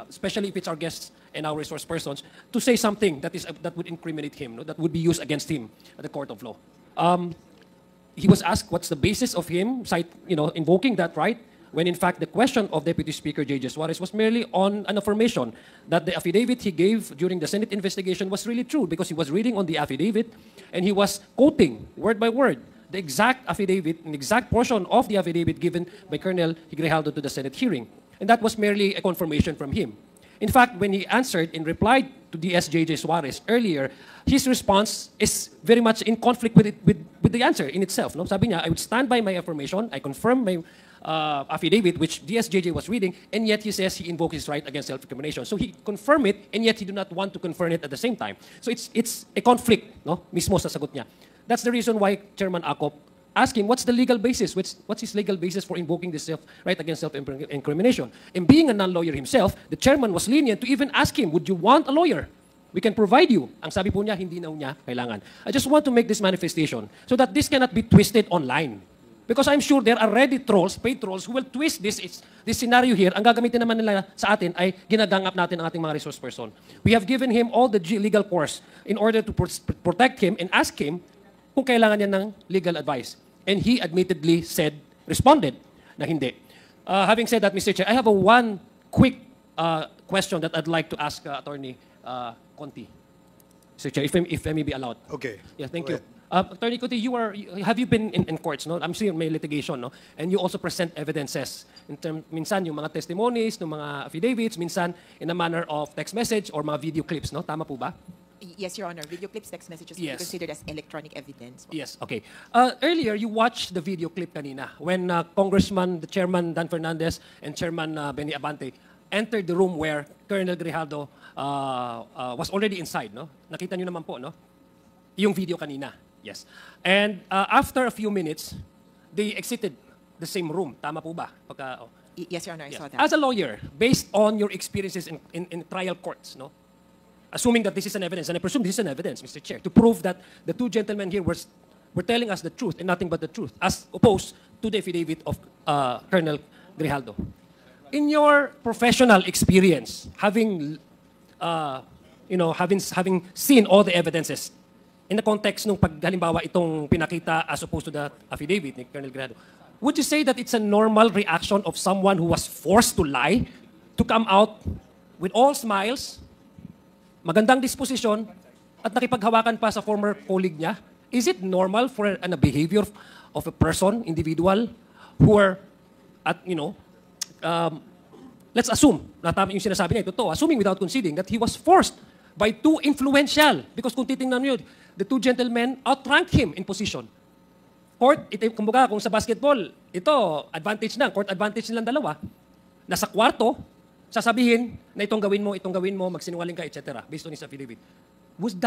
especially if it's our guests and our resource persons, to say something that would incriminate him, that would be used against him at the court of law. He was asked what's the basis of him invoking that right, when in fact the question of Deputy Speaker J.J. Suarez was merely on an affirmation that the affidavit he gave during the Senate investigation was really true, because he was reading on the affidavit and he was quoting word by word the exact affidavit, an exact portion of the affidavit given by Colonel Grijaldo to the Senate hearing. And that was merely a confirmation from him. In fact, when he answered and replied to DS.J.J. Suarez earlier, his response is very much in conflict with the answer in itself. No? Sabi niya, I would stand by my affirmation, I confirm affidavit, which DSJJ was reading, and yet he says he invoked his right against self-incrimination. So he confirmed it, and yet he do not want to confirm it at the same time. So it's a conflict, no? Mismo sa sagot niya. That's the reason why Chairman Acop asked him, what's the legal basis? What's his legal basis for invoking this right against self-incrimination? And being a non-lawyer himself, the chairman was lenient to even ask him, would you want a lawyer? We can provide you. Ang sabi po niya, hindi na niya kailangan. I just want to make this manifestation so that this cannot be twisted online. Because I'm sure there are ready trolls, paid trolls, who will twist this scenario here. Ang gagamitin naman nila sa atin ay ginagangap natin ang ating mga resource person. We have given him all the legal course in order to protect him and ask him kung kailangan niya ng legal advice. And he admittedly responded na hindi. Having said that, Mr. Chair, I have one quick question that I'd like to ask Attorney Conti. Mr. Chair, if I may be allowed. Okay. Yeah, thank Go you. Attorney Conti, have you been in courts, no? I'm seeing may litigation, no? And you also present evidences. Minsan yung mga testimonies, ng mga affidavits, minsan in a manner of text message or mga video clips, no? Tama po ba? Yes, Your Honor. Video clips, text messages will be considered as electronic evidence. Yes, okay. Earlier, you watched the video clip kanina when Congressman, the Chairman Dan Fernandez and Chairman Benny Abante entered the room where Colonel Grijaldo was already inside, no? Nakita niyo naman po, no? Yung video kanina. Yes. And after a few minutes, they exited the same room. Tama po ba? Yes, Your Honor, I saw that. As a lawyer, based on your experiences in trial courts, no? Assuming that this is an evidence, and I presume this is an evidence, Mr. Chair, to prove that the two gentlemen here were telling us the truth and nothing but the truth, as opposed to the affidavit of Colonel Grijaldo. In your professional experience, having seen all the evidences, in the context nung halimbawa itong pinakita as opposed to the affidavit ni Colonel Grijaldo, would you say that it's a normal reaction of someone who was forced to lie to come out with all smiles, magandang disposisyon, at nakipaghawakan pa sa former colleague niya? Is it normal for a behavior of a person, individual, who are, let's assume, na tama yung sinasabi niya, totoo, assuming without conceding that he was forced by two influential, because kung titingnan niyo, the two gentlemen outranked him in position. Court, kumbaga, kung sa basketball, ito, advantage na, court advantage nilang dalawa, nasa kwarto, sasabihin na itong gawin mo, magsinungaling ka, etc. based on his affidavit. Would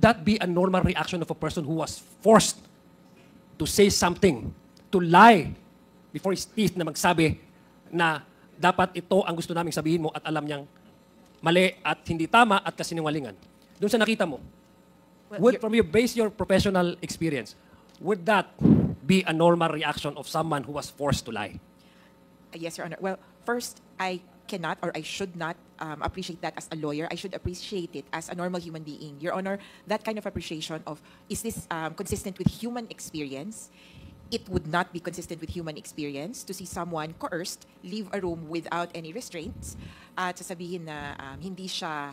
that be a normal reaction of a person who was forced to say something, to lie before his teeth na magsabi na dapat ito ang gusto naming sabihin mo at alam niyang mali at hindi tama at kasinungalingan? Doon sa nakita mo, from your professional experience, would that be a normal reaction of someone who was forced to lie? Yes, Your Honor. Well, first, I cannot or I should not appreciate that as a lawyer. I should appreciate it as a normal human being. Your Honor, that kind of appreciation of, is this consistent with human experience? It would not be consistent with human experience to see someone coerced leave a room without any restraints at sasabihin na hindi siya,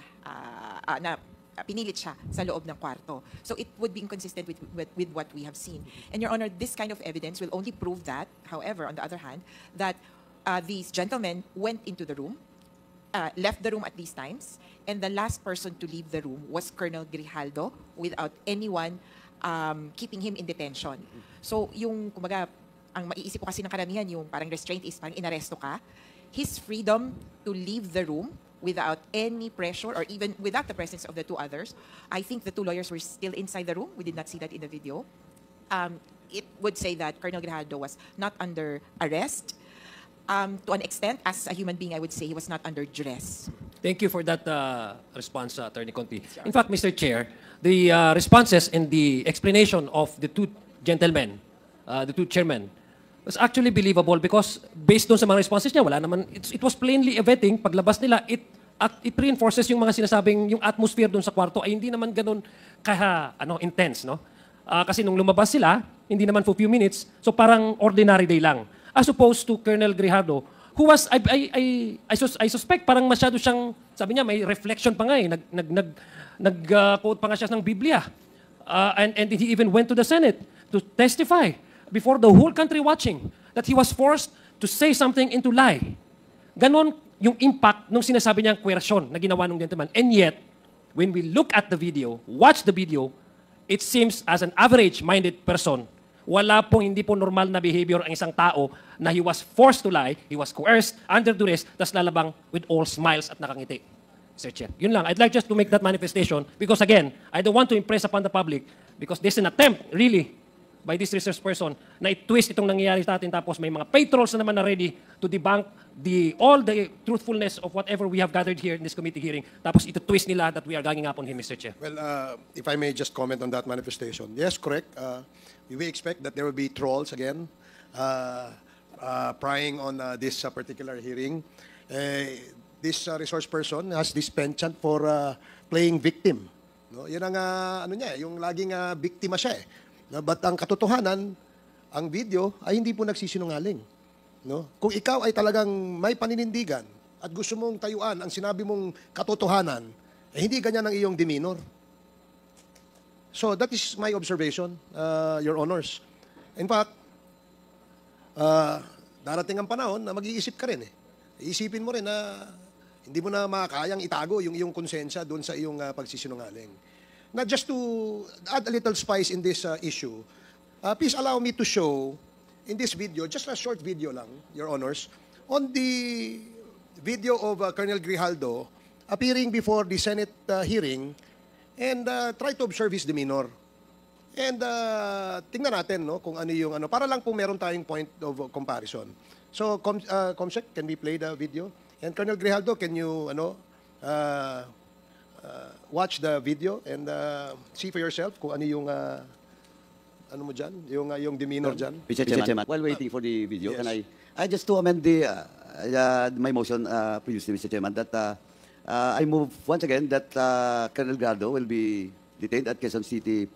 na pinilit siya sa loob ng kwarto. So it would be inconsistent with what we have seen. And Your Honor, this kind of evidence will only prove that, however, on the other hand, that these gentlemen went into the room, left the room at these times, and the last person to leave the room was Colonel Grijaldo without anyone keeping him in detention. So yung, kumbaga, ang maiisip ko kasi ng karamihan, yung parang restraint is parang inaresto ka. His freedom to leave the room without any pressure or even without the presence of the two others. I think the two lawyers were still inside the room. We did not see that in the video. It would say that Colonel Grijaldo was not under arrest. To an extent, as a human being, I would say he was not under duress. Thank you for that response, Attorney Conti. In fact, Mr. Chair, the responses and the explanation of the two gentlemen, the two chairmen, was actually believable because based on sa mga responses niya, wala naman, it was plainly evident, paglabas nila, it reinforces yung mga sinasabing, yung atmosphere doon sa kwarto ay hindi naman ganun intense, no? Kasi nung lumabas sila, hindi naman for few minutes, so parang ordinary day lang. As opposed to Colonel Grijaldo, who was, I suspect, parang masyado siyang, sabi niya, may reflection pa nga eh, nag-quote pa nga siya ng Biblia. And he even went to the Senate to testify before the whole country watching that he was forced to say something and to lie. Ganon yung impact nung sinasabi niyang coercion na ginawa ng gentleman. And yet, when we look at the video, watch the video, it seems as an average-minded person hindi po normal na behavior ang isang tao na he was forced to lie, he was coerced, under duress, tas lalabang with all smiles at nakangiti. Mr. Chair. Yun lang. I'd like just to make that manifestation because again, I don't want to impress upon the public because this is an attempt, really, by this research person na i-twist itong nangyayari sa atin tapos may mga patrols na naman na ready to debunk all the truthfulness of whatever we have gathered here in this committee hearing tapos ito-twist nila that we are ganging up on him, Mr. Chair. Well, if I may just comment on that manifestation. Yes, correct. We expect that there will be trolls again prying on this particular hearing. This resource person has this penchant for playing victim. No? Yan ang ano niya, yung laging biktima siya eh. No? But ang katotohanan, ang video ay hindi po nagsisinungaling. No? Kung ikaw ay talagang may paninindigan at gusto mong tayuan ang sinabi mong katotohanan, eh hindi ganyan ang iyong demeanor. So that is my observation, Your Honors. In fact, darating ang panahon na mag-iisip ka rin eh. Iisipin mo rin na hindi mo na makakayang itago yung iyong konsensya doon sa iyong pagsisinungaling. Now, just to add a little spice in this issue, please allow me to show in this video, just a short video lang, Your Honors, on the video of Colonel Grijaldo appearing before the Senate hearing and try to observe his demeanor. And tingnan natin no, kung ano yung ano, para lang po meron tayong point of comparison. So, Comsec, can we play the video? And Colonel Grijaldo, can you watch the video and see for yourself kung ano yung ano mo dyan, yung demeanor dyan? Mr. Chairman, while waiting for the video, Yes. can I just to amend my motion previously, Mr. Chairman, that I move once again that Colonel Gardo will be detained at Quezon City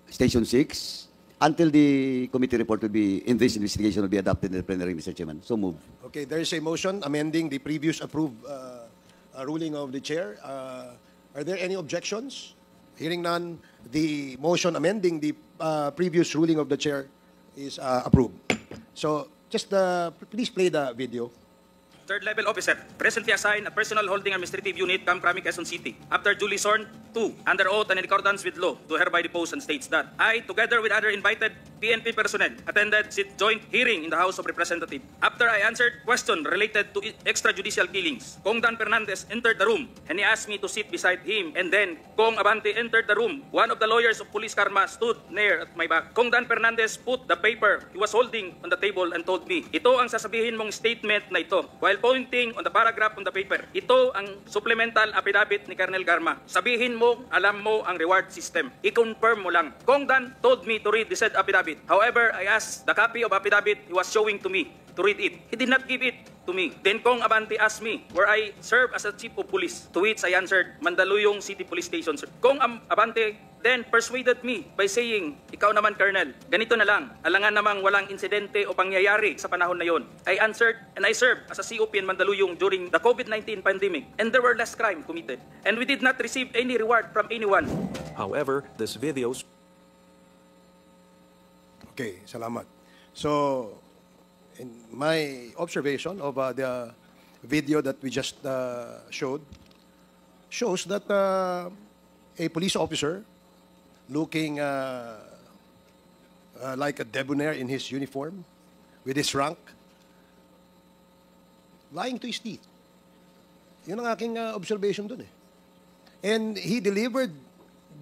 Station 6 until the committee report will be, in this investigation, will be adopted in the plenary, Mr. Chairman. So move. Okay, there is a motion amending the previous approved ruling of the chair. Are there any objections? Hearing none, the motion amending the previous ruling of the chair is approved. So, just please play the video. Third level officer, presently assigned a personal holding administrative unit, Camp Crame, Quezon City. After duly sworn to, under oath and in accordance with law, do hereby depose and states that I, together with other invited PNP personnel, attended the joint hearing in the House of Representatives. After I answered question related to extrajudicial killings, Kong Dan Fernandez entered the room and he asked me to sit beside him. And then Kong Abante entered the room. One of the lawyers of Police Karma stood near at my back. Kong Dan Fernandez put the paper he was holding on the table and told me, ito ang sasabihin mong statement na ito. While pointing on the paragraph on the paper, ito ang supplemental affidavit ni Colonel Garma. Sabihin mo, alam mo ang reward system. I-confirm mo lang. Kong Dan told me to read the said affidavit. However, I asked the copy of affidavit he was showing to me to read it. He did not give it to me. Then Kong Abante asked me where I serve as a chief of police, to which I answered, Mandaluyong City Police Station, sir. Kong Abante then persuaded me by saying, ikaw naman, Colonel, ganito na lang, alangan namang walang insidente o pangyayari sa panahon na yon. I answered, and I served as a COP in Mandaluyong during the COVID-19 pandemic, and there were less crime committed, and we did not receive any reward from anyone. However, this video Okay, salamat. So, in my observation of the video that we just showed, shows that a police officer looking like a debonair in his uniform, with his rank, lying to his teeth. Yun ang aking observation dun eh. And he delivered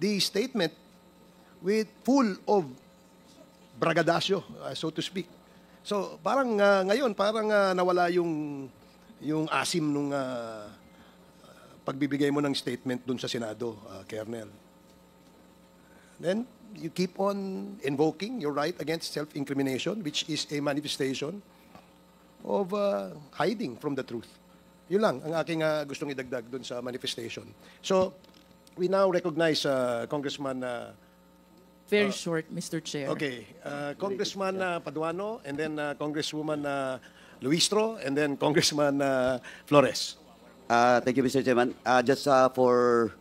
the statement with full of bragadasyo, so to speak. So, parang ngayon, parang nawala yung asim nung pagbibigay mo ng statement dun sa Senado, Colonel. Then, you keep on invoking your right against self-incrimination, which is a manifestation of hiding from the truth. Yun lang ang aking gustong idagdag dun sa manifestation. So, we now recognize Congressman... Very short, Mr. Chair. Okay. Congressman Paduano, and then Congresswoman Luistro, and then Congressman Flores. Thank you, Mr. Chairman. Just for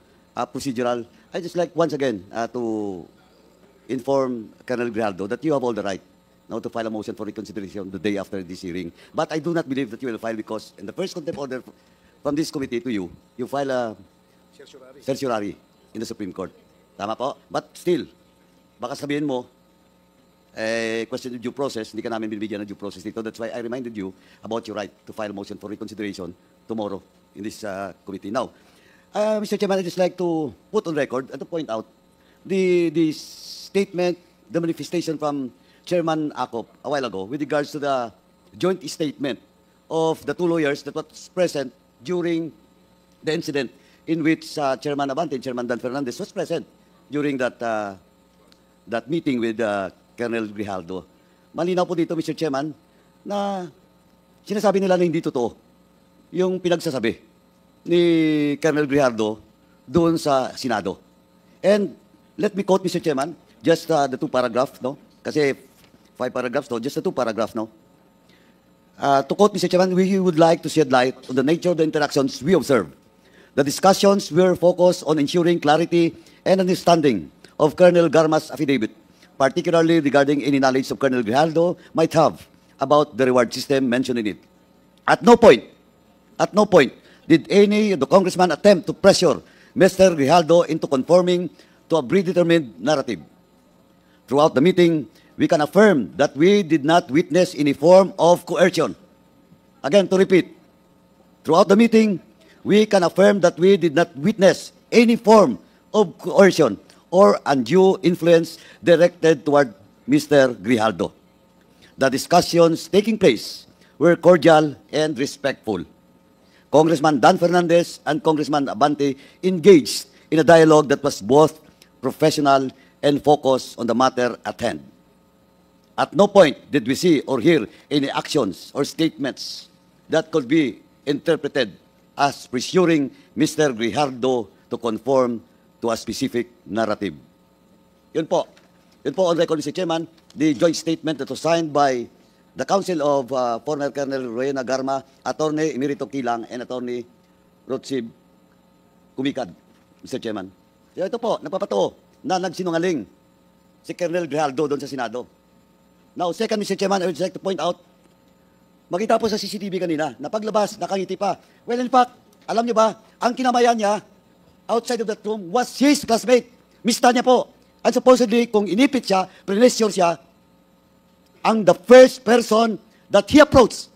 procedural, I just like once again to inform Colonel Grijaldo that you have all the right now to file a motion for reconsideration the day after this hearing. But I do not believe that you will file because in the first contempt order from this committee to you, you file a certiorari in the Supreme Court. Tama po? But still, baka sabihin mo, question of due process, hindi ka namin binibigyan ng due process dito. That's why I reminded you about your right to file a motion for reconsideration tomorrow in this committee. Now, Mr. Chairman, I'd just like to put on record and to point out the statement, the manifestation from Chairman Akop a while ago with regards to the joint statement of the two lawyers that was present during the incident in which Chairman Abante and Chairman Dan Fernandez was present during that meeting with Colonel Grijaldo. Malinaw po dito, Mr. Chairman, na sinasabi nila na hindi totoo yung pinagsasabi ni Colonel Grijaldo doon sa Senado. And let me quote, Mr. Chairman, just the two paragraphs, no? Kasi 5 paragraphs, no? Just the 2 paragraphs, no? To quote, Mr. Chairman, we would like to shed light on the nature of the interactions we observed. The discussions were focused on ensuring clarity and understanding of Colonel Garma's affidavit, particularly regarding any knowledge of Colonel Grijaldo might have about the reward system mentioned in it. At no point did any of the congressman attempt to pressure Mr. Grijaldo into conforming to a predetermined narrative. Throughout the meeting, we can affirm that we did not witness any form of coercion. Again, to repeat, throughout the meeting, we can affirm that we did not witness any form of coercion or undue influence directed toward Mr. Grijaldo. The discussions taking place were cordial and respectful. Congressman Dan Fernandez and Congressman Abante engaged in a dialogue that was both professional and focused on the matter at hand. At no point did we see or hear any actions or statements that could be interpreted as pressuring Mr. Grijaldo to conform to a specific narrative. Yun po on record, Mr. Chairman, the joint statement that was signed by the Council of former Colonel Rowena Garma, Attorney Emerito Kilang, and Attorney Rotsib Kumikad, Mr. Chairman. So ito po, napapatoo na nagsinungaling si Colonel Grijaldo doon sa Senado. Now, second, Mr. Chairman, I would like to point out, makita po sa CCTV kanina, na paglabas, nakangiti pa. Well, in fact, alam niyo ba, ang kinamayan niya, outside of that room, was his classmate. Mista niya po. And supposedly, kung inipit siya, pressure siya, ang the first person that he approached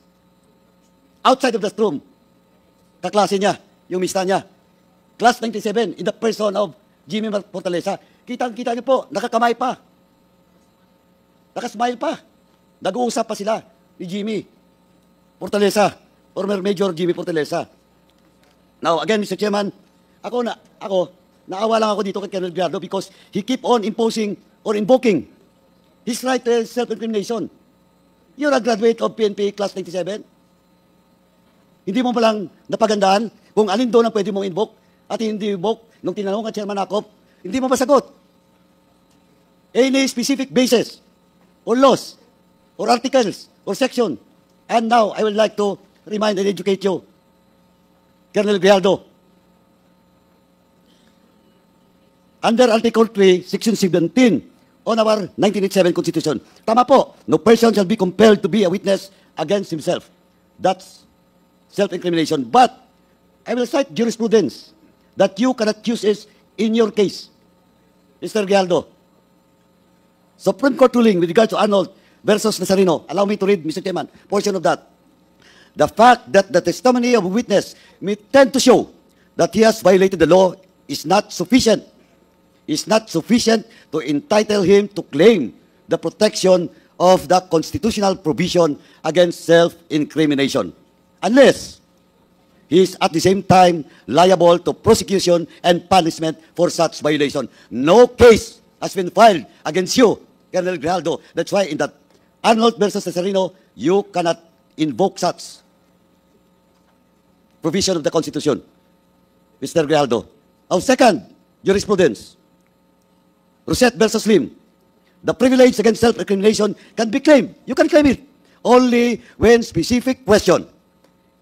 outside of that room, kaklase niya, yung mista niya. Class 97, in the person of Jimmy Fortaleza. Kitang-kita niyo po, nakakamay pa. Nakasmile pa. Nag-uusap pa sila ni Jimmy Fortaleza, former Major Jimmy Fortaleza. Now, again, Mr. Chairman, naawa lang ako dito kay Colonel Grijaldo because he keep on imposing or invoking his right to self-incrimination. You're a graduate of PNP Class 97. Hindi mo palang napagandaan kung alin doon ang pwede mong invoke at hindi invoke nung tinanong ka Chairman Akop, hindi mo masagot. Any specific basis or laws or articles or section. And now, I would like to remind and educate you, Colonel Grijaldo. Under Article 3, Section 17 on our 1987 Constitution, tama po, no person shall be compelled to be a witness against himself. That's self-incrimination. But I will cite jurisprudence that you cannot use it in your case, Mr. Grijaldo. Supreme Court ruling with regard to Arnold versus Nazareno. Allow me to read, Mr. Chairman, portion of that. The fact that the testimony of a witness may tend to show that he has violated the law is not sufficient to entitle him to claim the protection of the constitutional provision against self-incrimination, unless he is at the same time liable to prosecution and punishment for such violation. No case has been filed against you, Colonel Grijaldo. That's why in that Arnold versus Nazareno, you cannot invoke such provision of the Constitution, Mr. Grijaldo. Our second jurisprudence, Rosette versus Lim. The privilege against self-incrimination can be claimed. You can claim it only when specific question,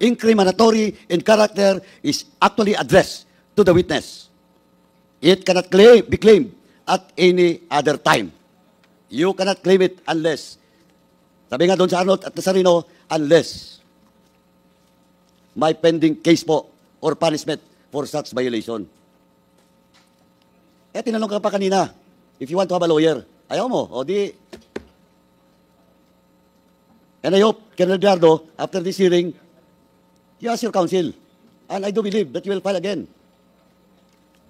incriminatory in character, is actually addressed to the witness. It cannot be claimed at any other time. You cannot claim it unless, sabi nga doon sa Arnold at Nazareno, unless may pending case po or punishment for such violation. Eh, tinanong ka pa kanina, if you want to have a lawyer, ayaw mo, o di, And I hope, Colonel Gardo, after this hearing, you ask your counsel. And I do believe that you will file again.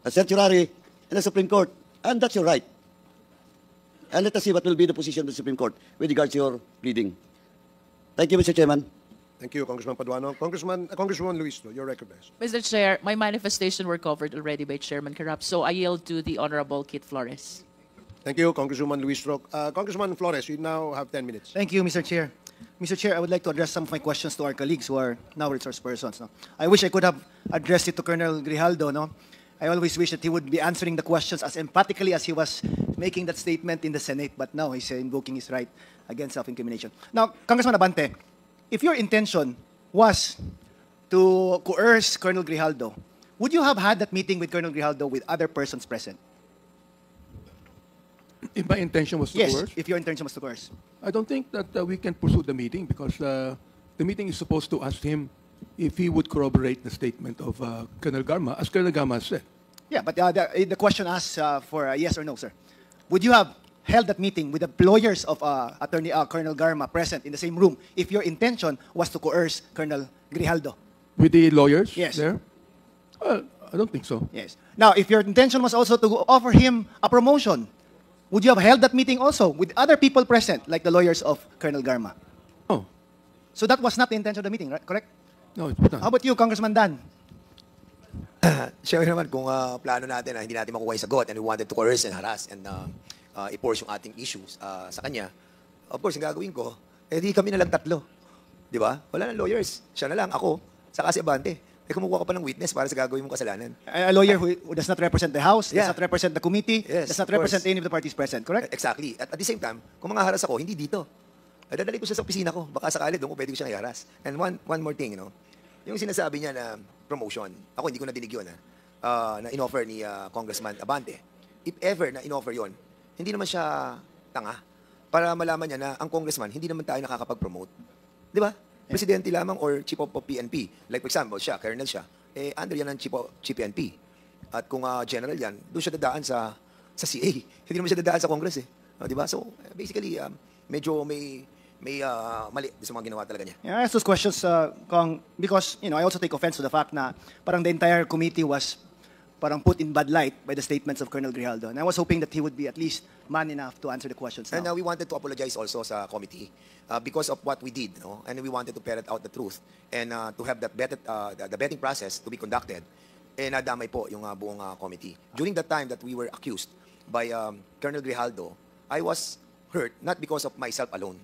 A certiorari in the Supreme Court. And that's your right. And let us see what will be the position of the Supreme Court with regards to your pleading. Thank you, Mr. Chairman. Thank you, Congressman Paduano. Congresswoman Luis, you're recognized. Mr. Chair, my manifestation were covered already by Chairman Carap, so I yield to the Honorable Kit Flores. Thank you, Congresswoman Luis Roque. Congressman Flores, you now have 10 minutes. Thank you, Mr. Chair. Mr. Chair, I would like to address some of my questions to our colleagues who are now resource persons. No? I wish I could have addressed it to Colonel Grijaldo. No? I always wish that he would be answering the questions as emphatically as he was making that statement in the Senate, but now he's invoking his right against self-incrimination. Now, Congressman Abante, if your intention was to coerce Colonel Grijaldo, would you have had that meeting with Colonel Grijaldo with other persons present? If my intention was to Yes, coerce, if your intention was to coerce. I don't think that we can pursue the meeting because the meeting is supposed to ask him if he would corroborate the statement of Colonel Garma, as Colonel Garma said. Yeah, but the question asks for a yes or no, sir. Would you have held that meeting with the lawyers of Attorney Colonel Garma present in the same room if your intention was to coerce Colonel Grijaldo? With the lawyers Yes. there? Well, I don't think so. Yes. Now, if your intention was also to offer him a promotion, would you have held that meeting also with other people present, like the lawyers of Colonel Garma? Oh. So that was not the intention of the meeting, right? Correct? No, it's not. How about you, Congressman Dan? Siyempre naman, kung plano natin na hindi natin makuha yung sagot and we wanted to coerce and harass and i-force yung ating issues sa kanya, of course, ang gagawin ko, di kami na lang tatlo. Di ba? Wala nang lawyers. Siya na lang, ako, saka si Abante. Kumukuha ka pa ng witness para sa gagawin mong kasalanan. A lawyer who does not represent the House, Yeah. does not represent the committee, Yes, does not of course. represent any of the parties present, correct? Exactly. At the same time, kung mga haras ako, hindi dito. Dadali ko siya sa opisina ko. Baka sakali doon ko pwede ko siyang i-haras. And one more thing, yung sinasabi niya na promotion, ako hindi ko nadinig yun, na in-offer ni Congressman Abante. If ever na in-offer yun, hindi naman siya tanga para malaman niya na ang congressman, hindi naman tayo nakakapag-promote. Di ba? Presidente lamang or chief of PNP. Like for example, siya, colonel siya, under yan ang chief PNP. At kung general yan, doon siya dadaan sa CA. Hindi naman siya dadaan sa Congress eh. Di ba? So, basically, medyo may mali sa mga ginawa talaga niya. Yeah, I ask those questions, Kong, because I also take offense to the fact na parang the entire committee was parang put in bad light by the statements of Colonel Grijaldo. And I was hoping that he would be at least man enough to answer the questions now. And we wanted to apologize also sa committee because of what we did, and we wanted to ferret out the truth and to have that the vetting process to be conducted. Nadamay po yung buong committee. During the time that we were accused by Colonel Grijaldo, I was hurt not because of myself alone,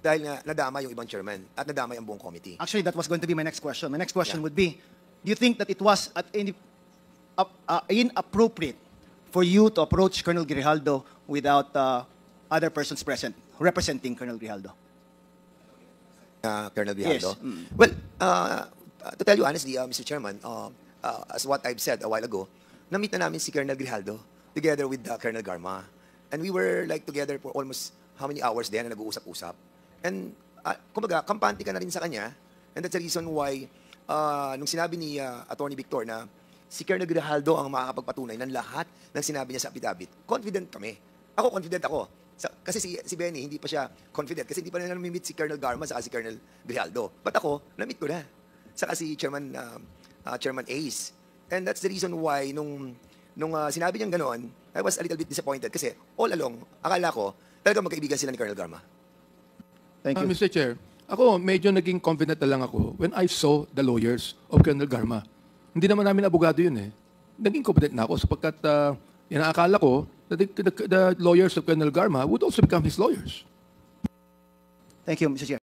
dahil nadama yung ibang chairman at nadama yung buong committee. Actually, that was going to be my next question. My next question would be, do you think that it was inappropriate for you to approach Colonel Grijaldo without other persons present representing Colonel Grijaldo? Colonel Grijaldo? Yes. Well, to tell you honestly, Mr. Chairman, as what I've said a while ago, na-meet na namin si Colonel Grijaldo together with Colonel Garma. And we were like together for almost how many hours din na nag-uusap-usap. And kumbaga, kampante ka na rin sa kanya. And that's the reason why nung sinabi ni Attorney Victor na si Colonel Grijaldo ang makakapagpatunay ng lahat ng sinabi niya sa affidavit, confident kami. Ako, confident ako. Kasi si Benny, hindi pa siya confident. Kasi hindi pa na namimit si Colonel Garma saka si Colonel Grijaldo. But ako, namit ko na. Saka si Chairman Ace. And that's the reason why nung sinabi niyang ganoon, I was a little bit disappointed. Kasi all along, akala ko, talaga magkaibigan sila ni Colonel Garma. Thank you. Mr. Chair, ako medyo naging confident na lang ako when I saw the lawyers of Colonel Garma. Hindi naman namin abogado yun eh. Naging confident na ako sapagkat inaakala ko that the lawyers of Colonel Garma would also become his lawyers. Thank you, Mr. Chair.